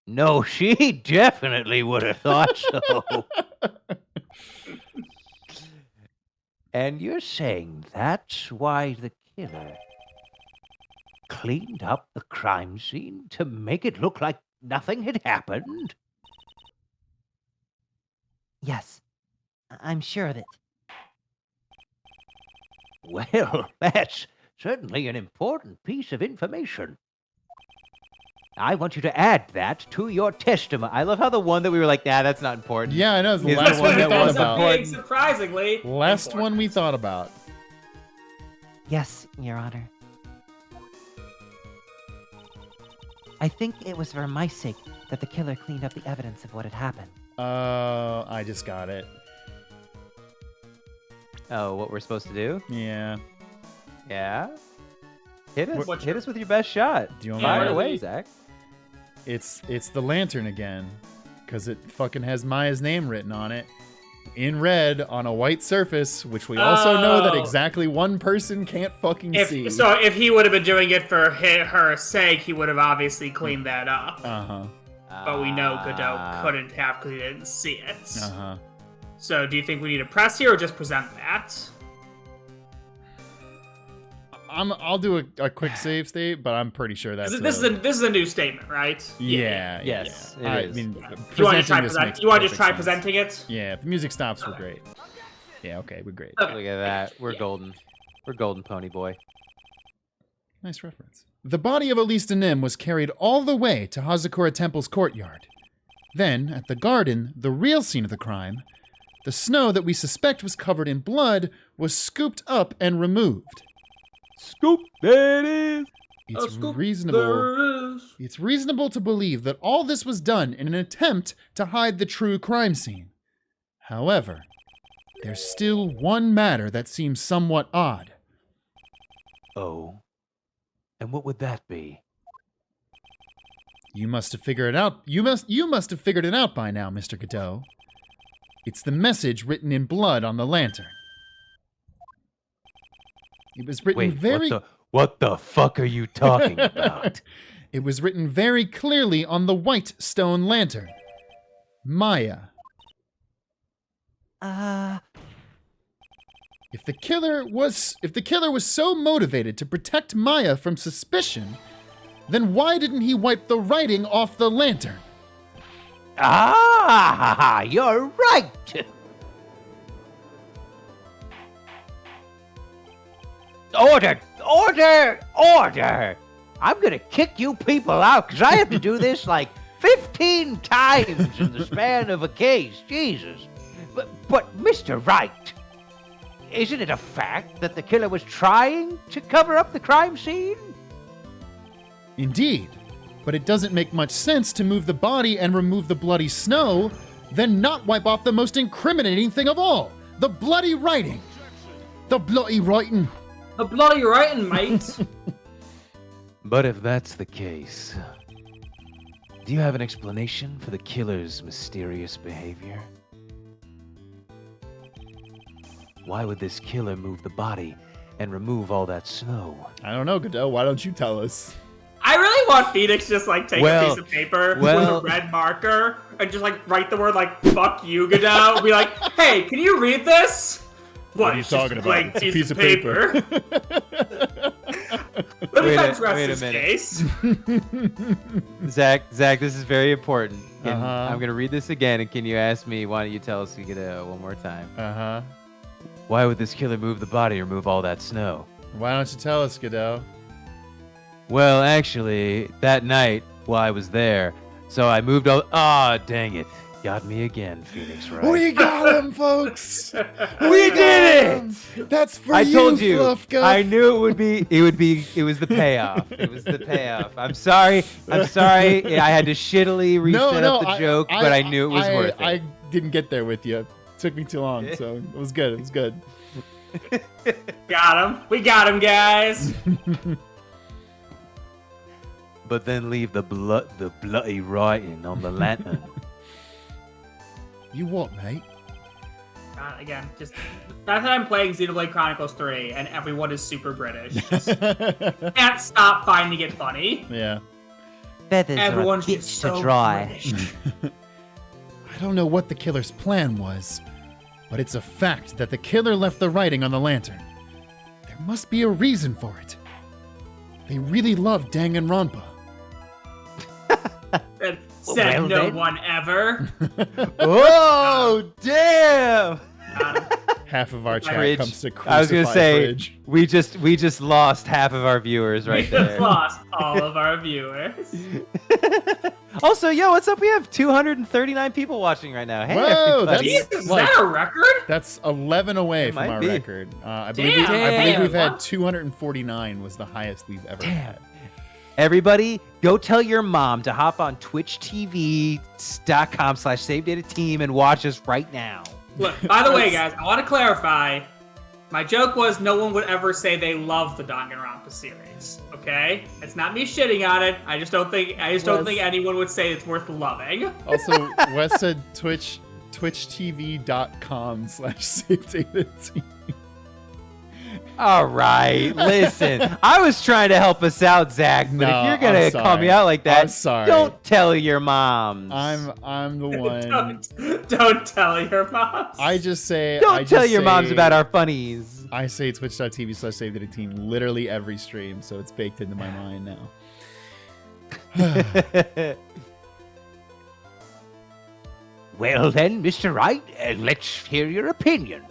No, she definitely would have thought so. And you're saying that's why the killer cleaned up the crime scene to make it look like nothing had happened? yes, I'm sure of it. Well, that's certainly an important piece of information. I want you to add that to your testimony. I love how the one that we were like, nah, that's not important. Yeah, I know. It's the Is last the one one we that thought was about. important. Surprisingly. Last important. one we thought about. Yes, Your Honor. I think it was for my sake that the killer cleaned up the evidence of what had happened. Oh, I just got it. Oh, what we're supposed to do? Yeah. Yeah. Hit us. What's Hit us with your best shot. Do you want Fire me away, to- Zach. It's the lantern again, because it fucking has Maya's name written on it in red on a white surface, which we also know that Oh. exactly one person can't fucking see. If he would have been doing it for her sake, he would have obviously cleaned that up. Uh-huh. But we know Godot couldn't have because he didn't see it. Uh-huh. So do you think we need to press here or just present that? I'll do a quick save state, but I'm pretty sure that's This is a new statement, right? yeah. Yes, I it is. mean, Yeah. Do you want to try presenting this makes you want to just perfect try sense. presenting it? Yeah, if the music stops, we're great. Yeah, okay, we're great. Okay. Look at that. We're golden. We're golden, pony boy. Nice reference. The body of Alista Nim was carried all the way to Hazakura Temple's courtyard. Then, at the garden, the real scene of the crime, the snow that we suspect was covered in blood was scooped up and removed. Scoop. There it is. It's reasonable to believe that all this was done in an attempt to hide the true crime scene. However, there's still one matter that seems somewhat odd. Oh. And what would that be? You must have figured it out. You must have figured it out by now, Mr. Godot. It's the message written in blood on the lantern. It was written Wait, what the fuck are you talking about? It was written very clearly on the white stone lantern. Maya. If the killer was so motivated to protect Maya from suspicion, then why didn't he wipe the writing off the lantern? Ah, you're right. Order, order, order. I'm gonna kick you people out because I have to do this like 15 times in the span of a case. Jesus. But Mr. Wright, isn't it a fact that the killer was trying to cover up the crime scene? Indeed, but it doesn't make much sense to move the body and remove the bloody snow, then not wipe off the most incriminating thing of all, the bloody writing. The bloody writing. The bloody writing, mate. But if that's the case, do you have an explanation for the killer's mysterious behavior? Why would this killer move the body and remove all that snow? I don't know, Godot. Why don't you tell us? I really want Phoenix just like take a piece of paper with well- a red marker and just like write the word like "fuck you, Godot." Be like, "Hey, can you read this?" What are you it's just talking a about? blank It's a piece of paper. Let me Wait address a this minute. case. Zach, this is very important. Uh-huh. I'm gonna read this again, and can you ask me? Why don't you tell us one more time? Uh-huh. Why would this killer move the body or remove all that snow? Why don't you tell us, Godot? Well, actually, that night while I was there, so I moved all. Ah, dang it! Got me again, Phoenix Wright. We got him, folks! We did it! That's for I you, told you. Fluff Guff. I knew it would be. It was the payoff. It was the payoff. I'm sorry. I had to shittily reset up the joke, but I knew it was worth it. I didn't get there with you. It took me too long, so it was good. It was good. Got him. We got him, guys. But then leave the bloody writing on the lantern. You what, mate? God, again, just that's that I'm playing Xenoblade Chronicles 3 and everyone is super British. Just can't stop finding it funny. Yeah. Feathers Everyone's are a just bitch so to dry. British. I don't know what the killer's plan was, but it's a fact that the killer left the writing on the lantern. There must be a reason for it. They really loved Danganronpa. And said Well, no then. one ever. Oh, damn! Got him. Half of our chat Fridge. comes to I was gonna crucify say Fridge. we just lost half of our viewers right We just there. lost all of our viewers. Also, yo, what's up? We have 239 people watching right now. Hey, Whoa, everybody. that's- Jesus, is like- that a record? That's 11 away It from might our be. record. I believe Damn. we've Wow. had 249 was the highest we've ever had. Everybody, go tell your mom to hop on twitchtv.com/savedatateam and watch us right now. Look, by the way, guys, I want to clarify. My joke was no one would ever say they love the Danganronpa series. Okay, it's not me shitting on it. I just don't think anyone would say it's worth loving. Also, Wes said twitchtv.com/savedatateam. All right, listen. I was trying to help us out, Zach, but if you're gonna call me out like that, I'm sorry. don't tell your moms. I'm the one. don't tell your moms. I just say. Don't tell your moms about our funnies. I say twitch.tv/savedatateam literally every stream, so it's baked into my mind now. Well then, Mr. Wright, let's hear your opinion.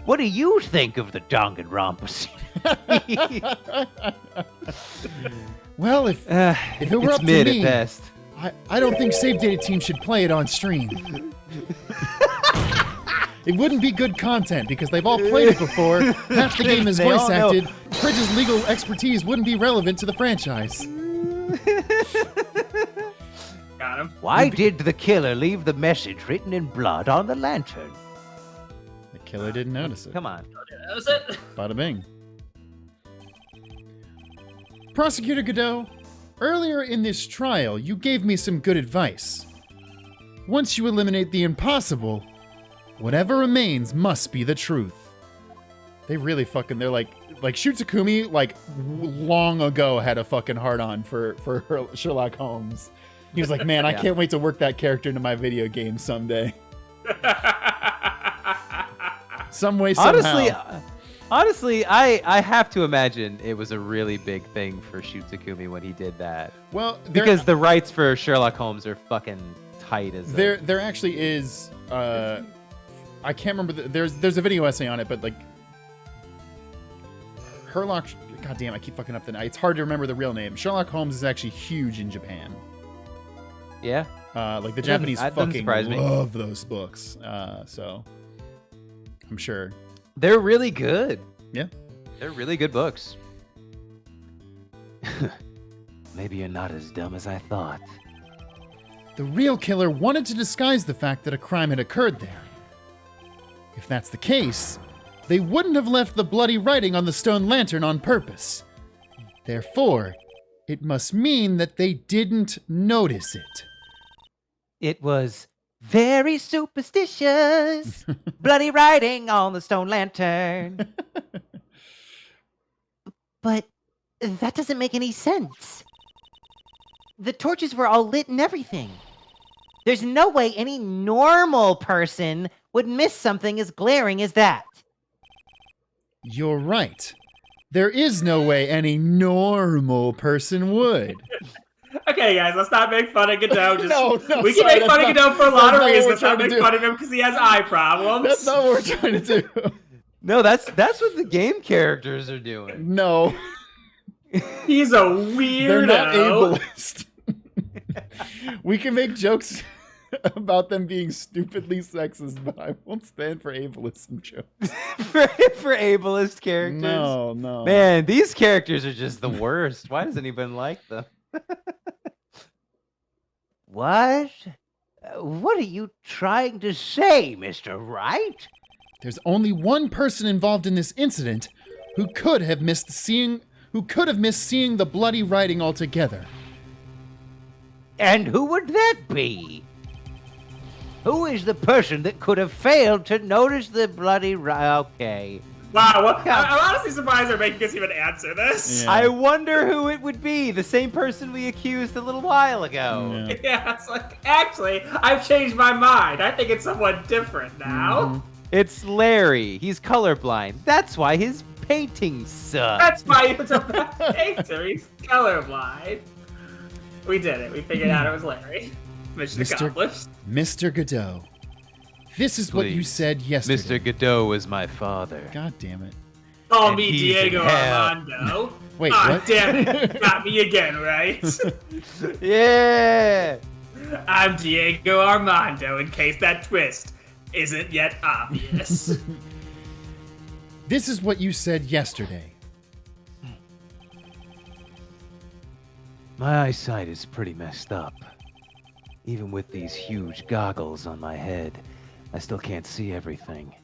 What do you think of the Danganronpa series? Well, if it were up to mid me, at best. I don't think Save Data Team should play it on stream. It wouldn't be good content because they've all played it before. Half the game is They all voice know. acted. Pridge's legal expertise wouldn't be relevant to the franchise. Got him. Why did the killer leave the message written in blood on the lantern? The killer didn't notice it. Come on. That was it. Bada bing. Prosecutor Godot, earlier in this trial, you gave me some good advice. Once you eliminate the impossible, whatever remains must be the truth. They really fucking, they're like Shutsukumi, long ago had a fucking hard-on for Sherlock Holmes. He was like, man, I can't wait to work that character into my video game someday. Some way, somehow. Honestly, I have to imagine it was a really big thing for Shutsukumi when he did that. Well, Because the rights for Sherlock Holmes are fucking tight as there actually is. I can't remember. There's a video essay on it, but like Herlock. God damn, I keep fucking up the name. It's hard to remember the real name. Sherlock Holmes is actually huge in Japan. Yeah. Like the Japanese that doesn't fucking surprise me. love those books. So I'm sure. They're really good. Yeah. They're really good books. Maybe you're not as dumb as I thought. The real killer wanted to disguise the fact that a crime had occurred there. If that's the case, they wouldn't have left the bloody writing on the stone lantern on purpose. Therefore, it must mean that they didn't notice it. It was very superstitious. Bloody writing on the stone lantern. But that doesn't make any sense. The torches were all lit and everything. There's no way any normal person would miss something as glaring as that. You're right. There is no way any normal person would. Okay, guys, let's not make fun of Godot. No, We can sorry, make fun of that's Godot for a lot of not what we're reasons. Let's not trying to make do. fun of him because he has eye problems. That's not what we're trying to do. No, that's what the game characters are doing. No, He's a weirdo. they're not ableist. We can make jokes about them being stupidly sexist, but I won't stand for ableism jokes. for ableist characters. No. Man, these characters are just the worst. Why doesn't anyone like them? What? What are you trying to say, Mr. Wright? There's only one person involved in this incident who could have missed seeing the bloody writing altogether. And who would that be? Who is the person that could have failed to notice the bloody Okay. Wow, I'm honestly surprised they're making us even answer this. Yeah. I wonder who it would be. The same person we accused a little while ago. Yeah. Yeah, it's like, actually, I've changed my mind. I think it's someone different now. It's Larry. He's colorblind. That's why his paintings suck. That's why he was a bad painter. He's colorblind. We did it. We figured out it was Larry. Mission accomplished. Mr. Godot, this is what you Please. said yesterday. Mr. Godot was my father. God damn it. Call And me he's in Diego hell. Armando. Wait, what? Damn it. Got me again, right? Yeah. I'm Diego Armando, in case that twist isn't yet obvious. This is what you said yesterday. My eyesight is pretty messed up. Even with these huge goggles on my head, I still can't see everything.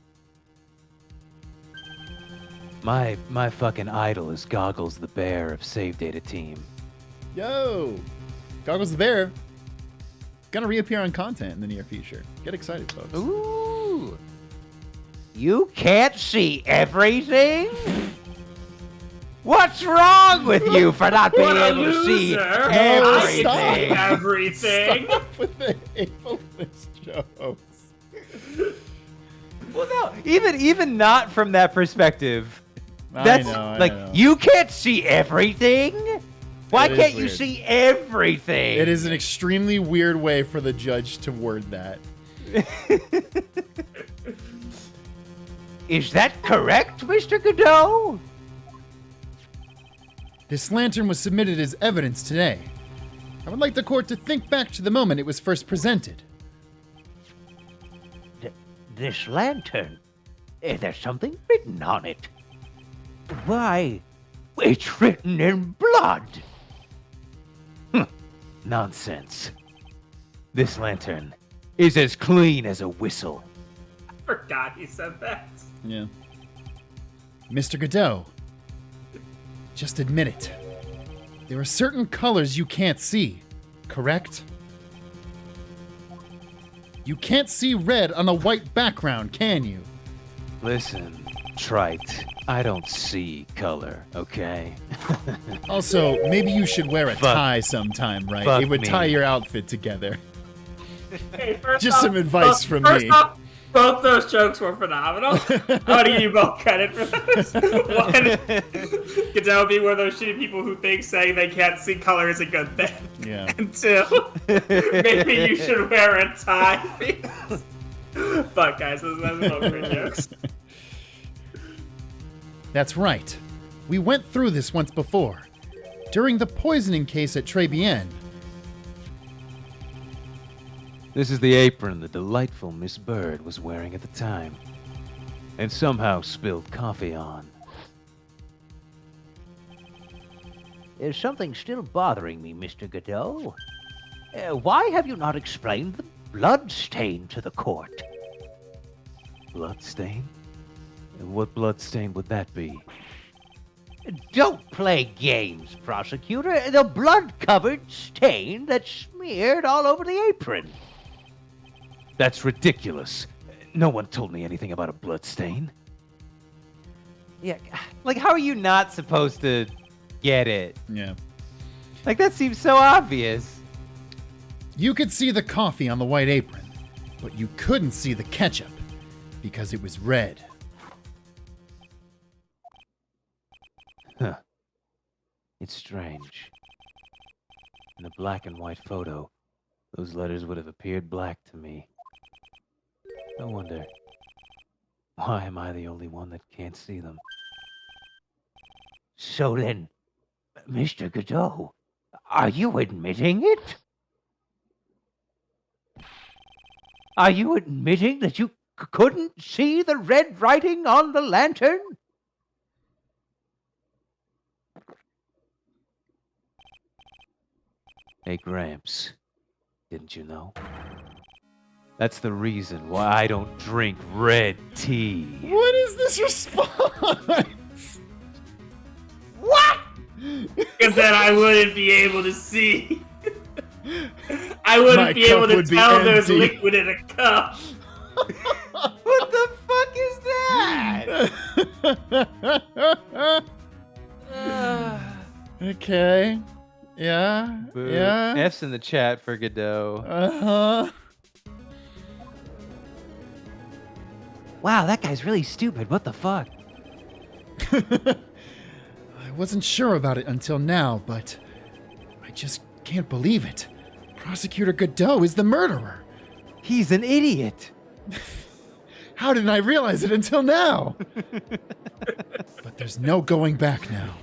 My fucking idol is Goggles the Bear of Save Data Team. Yo! Goggles the Bear. Gonna reappear on content in the near future. Get excited, folks. Ooh. You can't see everything? What's wrong with you for not being What a able to see loser. Oh, I stop. can see everything. Stop with the ableist jokes. Well, no, even not from that perspective. That's I know. you can't see everything? Why It is can't you weird. see everything? It is an extremely weird way for the judge to word that. Is that correct, Mr. Godot? This lantern was submitted as evidence today. I would like the court to think back to the moment it was first presented. This lantern? There's something written on it. Why, it's written in blood. Nonsense. This lantern is as clean as a whistle. I forgot you said that. Yeah. Mr. Godot, just admit it. There are certain colors you can't see, correct? You can't see red on a white background, can you? Listen, trite, I don't see color, okay? Also, maybe you should wear a Fuck. tie sometime, right? Fuck It would me. tie your outfit together. Hey, first Just off- some advice from first me. off, both those jokes were phenomenal. I want to give you both credit for those. One, Godot be one of those shitty people who think saying they can't see color is a good thing. Yeah. And two, maybe you should wear a tie. Fuck, guys, those are both great jokes. That's right. We went through this once before. During the poisoning case at Tribulations. This is the apron the delightful Miss Bird was wearing at the time, and somehow spilled coffee on. There's something still bothering me, Mr. Godot. Why have you not explained the blood stain to the court? Bloodstain? And what bloodstain would that be? Don't play games, prosecutor. The blood-covered stain that's smeared all over the apron. That's ridiculous. No one told me anything about a bloodstain. Yeah, like how are you not supposed to get it? Yeah. Like that seems so obvious. You could see the coffee on the white apron, but you couldn't see the ketchup because it was red. Huh. It's strange. In the black and white photo, those letters would have appeared black to me. No wonder. Why am I the only one that can't see them? So then, Mr. Godot, are you admitting it? Are you admitting that you couldn't see the red writing on the lantern? Hey, Gramps. Didn't you know? That's the reason why I don't drink red tea. What is this response? What? Because then I wouldn't be able to see. I wouldn't My be able cup to would be tell there's empty. liquid in a cup. What the fuck is that? Okay. Yeah. Boo. Yeah. F's in the chat for Godot. Uh-huh. Wow, that guy's really stupid. What the fuck? I wasn't sure about it until now, but I just can't believe it. Prosecutor Godot is the murderer. He's an idiot. How didn't I realize it until now? But there's no going back now.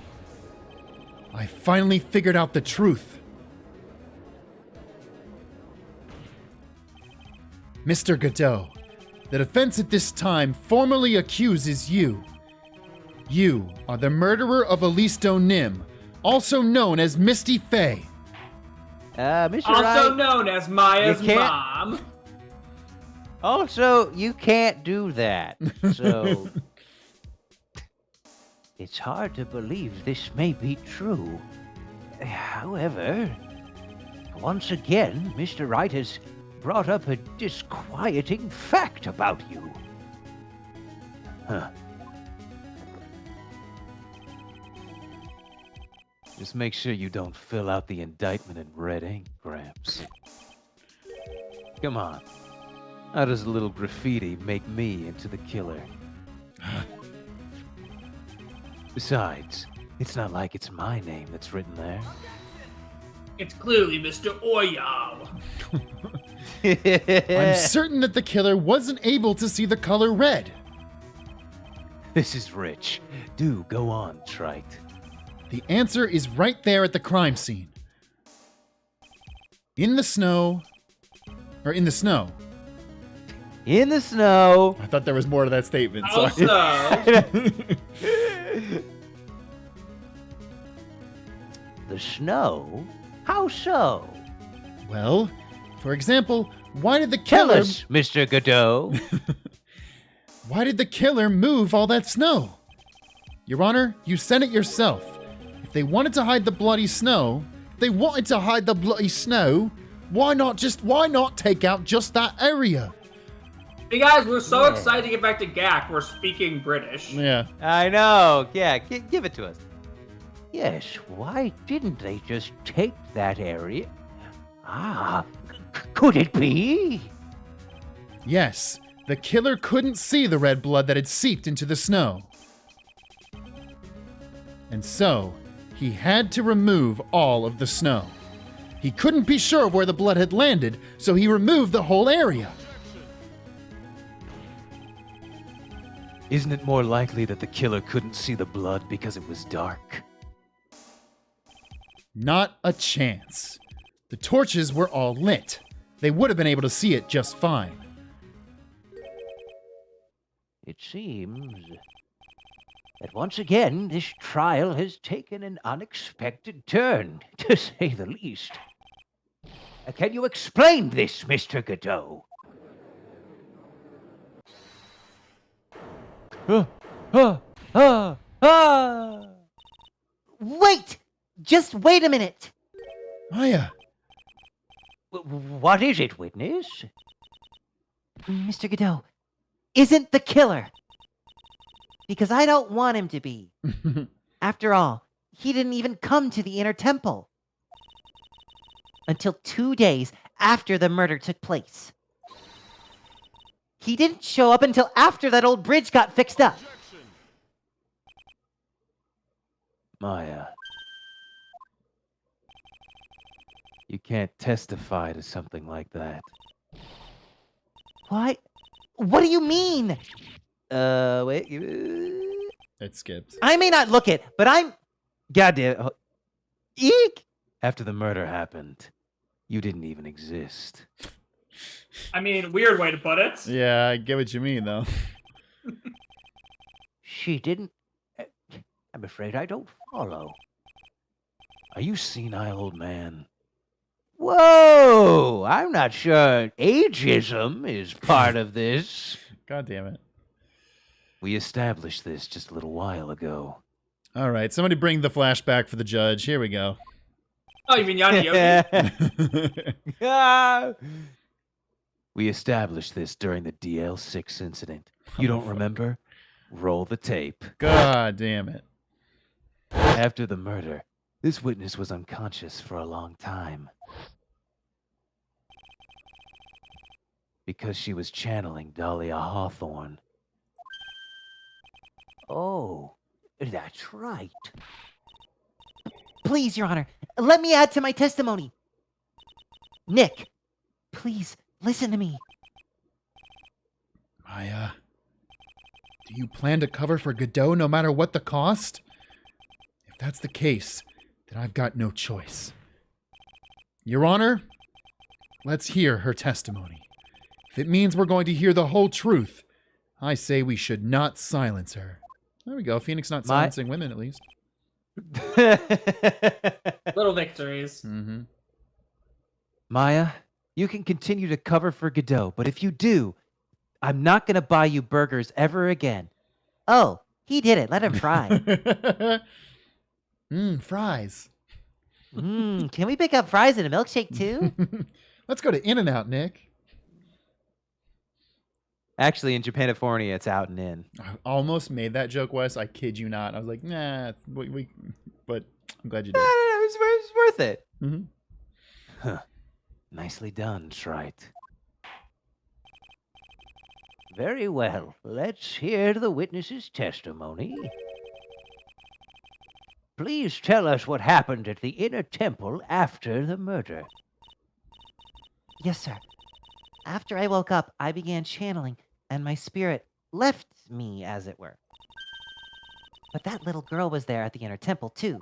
I finally figured out the truth. Mr. Godot, the defense at this time formally accuses you. You are the murderer of Alisto Nim, also known as Misty Faye. Mr. Also Wright. known as Maya's You can't- mom. Also, you can't do that. So it's hard to believe this may be true. However, once again, Mr. Wright has brought up a disquieting fact about you. Huh. Just make sure you don't fill out the indictment in red ink, Gramps. Come on. How does a little graffiti make me into the killer? Besides, it's not like it's my name that's written there. It's clearly Mr. Oyao. I'm certain that the killer wasn't able to see the color red. This is rich. Do go on, Trite. The answer is right there at the crime scene. In the snow. Or in the snow. In the snow. I thought there was more to that statement. Sorry. Also, The snow? How so? Well, for example, why did the Tell killer us, Mr. Godot. Why did the killer move all that snow? Your Honor, you said it yourself. If they wanted to hide the bloody snow, why not take out just that area? hey guys, we're so Yeah. excited to get back to GAC. We're speaking British. Yeah. I know. Yeah, give it to us. Yes, why didn't they just take that area? Could it be? Yes, the killer couldn't see the red blood that had seeped into the snow. And so, he had to remove all of the snow. He couldn't be sure where the blood had landed, so he removed the whole area. Isn't it more likely that the killer couldn't see the blood because it was dark? Not a chance. The torches were all lit. They would have been able to see it just fine. It seems that once again this trial has taken an unexpected turn, to say the least. Can you explain this, Mr. Godot? Wait! Just wait a minute! Maya, What is it, witness? Mr. Godot isn't the killer. Because I don't want him to be. After all, he didn't even come to the inner temple. Until 2 days after the murder took place. He didn't show up until after that old bridge got fixed up. Maya. You can't testify to something like that. What? What do you mean? Wait. it skipped. I may not look it, but I'm... Goddamn. Eek! After the murder happened, you didn't even exist. I mean, weird way to put it. Yeah, I get what you mean, though. She didn't. I'm afraid I don't follow. Are you senile, old man? Whoa! I'm not sure ageism is part of this. God damn it. We established this just a little while ago. All right, somebody bring the flashback for the judge. Here we go. Oh, you mean Yanni Yogi? We established this during the DL6 incident. You don't remember? Roll the tape. God damn it. After the murder, this witness was unconscious for a long time. Because she was channeling Dahlia Hawthorne. Oh, that's right. Please, Your Honor, let me add to my testimony. Nick, please, listen to me. Maya, do you plan to cover for Godot no matter what the cost? If that's the case, then I've got no choice. Your Honor, let's hear her testimony. If it means we're going to hear the whole truth, I say we should not silence her. There we go. Phoenix not silencing women, at least. Little victories. Mm-hmm. Maya, you can continue to cover for Godot, but if you do, I'm not going to buy you burgers ever again. Oh, he did it. Let him try. Fries. Can we pick up fries and a milkshake too? Let's go to In-N-Out, Nick. Actually, in Japanifornia, it's out and in. I almost made that joke, Wes. I kid you not. I was like, nah, but I'm glad you did. It was worth it. Mm-hmm. Huh. Nicely done, Shrite. Very well. Let's hear the witness's testimony. Please tell us what happened at the inner temple after the murder. Yes, sir. After I woke up, I began channeling, and my spirit left me, as it were. But that little girl was there at the inner temple, too.